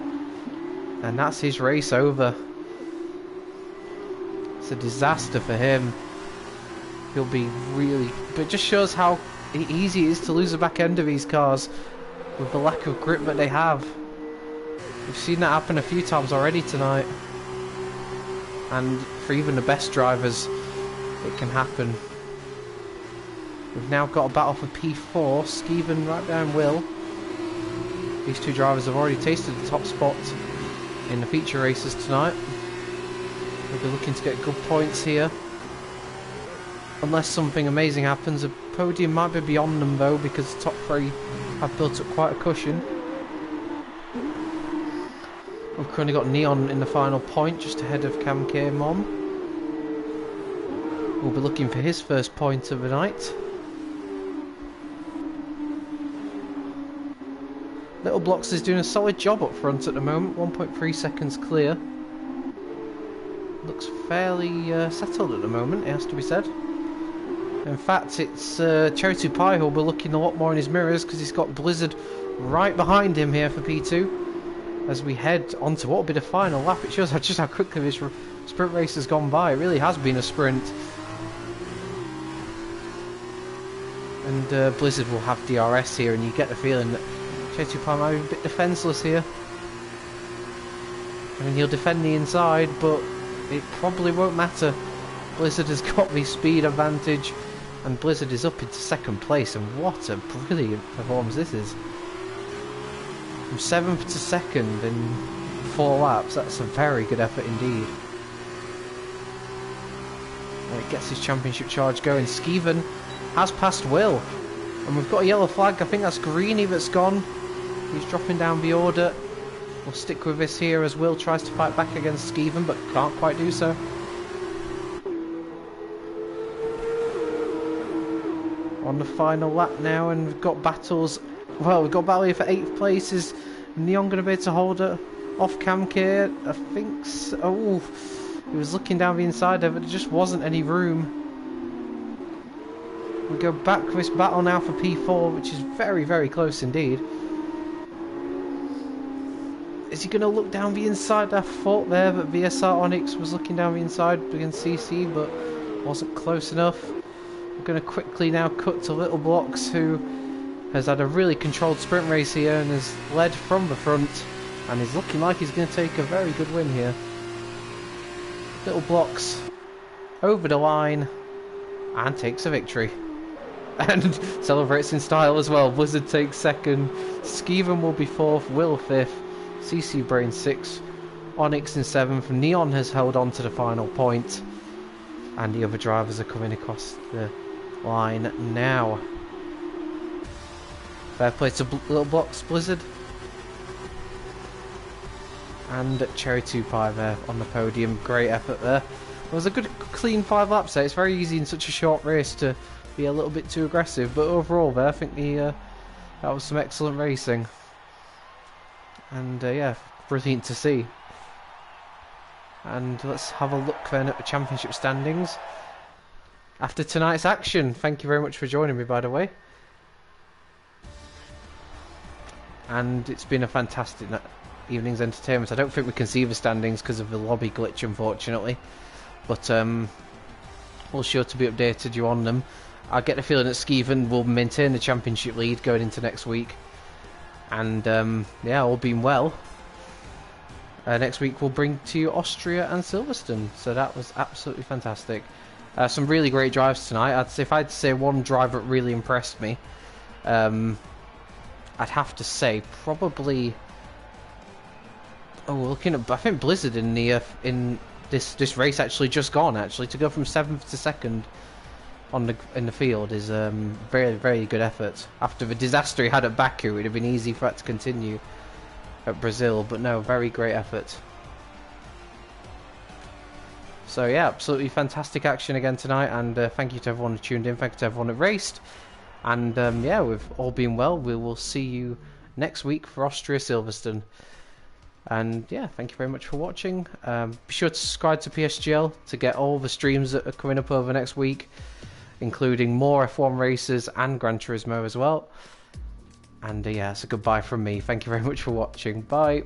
And that's his race over. It's a disaster for him. He'll be really... But it just shows how easy it is to lose the back end of these cars with the lack of grip that they have. We've seen that happen a few times already tonight. And for even the best drivers, it can happen. We've now got a battle for P4. Skeven right behind Will. These two drivers have already tasted the top spot in the feature races tonight. We'll be looking to get good points here. unless something amazing happens. The podium might be beyond them though, because the top three have built up quite a cushion. We've currently got Neon in the final point, just ahead of Cam K Mom. We'll be looking for his first point of the night. Little Blocks is doing a solid job up front at the moment, 1.3 seconds clear. Looks fairly settled at the moment, it has to be said. In fact, it's Cherry 2 Pie who'll be looking a lot more in his mirrors, because he's got Blizzard right behind him here for P2. As we head onto what will be the final lap, it shows just how quickly this sprint race has gone by. It really has been a sprint. And Blizzard will have DRS here, and you get the feeling that Cherry 2 Pie might be a bit defenceless here. I mean, he'll defend the inside, but it probably won't matter. Blizzard has got the speed advantage, and Blizzard is up into second place, and what a brilliant performance this is. From 7th to 2nd in 4 laps, that's a very good effort indeed. And it gets his championship charge going. Skeven has passed Will, and we've got a yellow flag. I think that's Greeny that's gone. He's dropping down the order. We'll stick with this here as Will tries to fight back against Skeven, but can't quite do so. On the final lap now, and we've got battles. Well, we've got battle here for 8th place. Is Neon going to be able to hold it off Cam K? I think so. Oh, he was looking down the inside there, but there just wasn't any room. We go back to this battle now for P4, which is very, very close indeed. Is he going to look down the inside? I thought there that VSR Onyx was looking down the inside against CC, but wasn't close enough. We're going to quickly now cut to Little Blocks, who has had a really controlled sprint race here and has led from the front, and is looking like he's going to take a very good win here. Little Blocks over the line and takes a victory. And celebrates in style as well. Blizzard takes 2nd, Skeven will be 4th, Will 5th, CC Brain 6th, Onyx in 7th. Neon has held on to the final point, and the other drivers are coming across the line now. Fair play to Little Blocks, Blizzard. And Cherry 2 Pie there on the podium. Great effort there. It was a good clean 5 laps there. It's very easy in such a short race to be a little bit too aggressive, but overall there I think that was some excellent racing. And yeah, brilliant to see. And let's have a look then at the championship standings after tonight's action. Thank you very much for joining me, by the way. And it's been a fantastic evening's entertainment. I don't think we can see the standings because of the lobby glitch, unfortunately, but we'll sure to be updated you on them. I get the feeling that Skeven will maintain the championship lead going into next week, and yeah, all being well, next week we'll bring to you Austria and Silverstone. So that was absolutely fantastic. Some really great drives tonight. If I had to say one driver that really impressed me, I'd have to say probably. Oh, looking at, I think Blizzard in the in this race actually just gone. Actually, to go from 7th to 2nd in the field is very, very good effort. After the disaster he had at Baku, it'd have been easy for that to continue at Brazil, but no, very great effort. So yeah, absolutely fantastic action again tonight, and thank you to everyone who tuned in. Thank you to everyone who raced. And yeah, with all being well, we will see you next week for Austria Silverstone. And yeah, thank you very much for watching. Be sure to subscribe to PSGL to get all the streams that are coming up over the next week, including more F1 races and Gran Turismo as well. And yeah, it's a goodbye from me. Thank you very much for watching. Bye.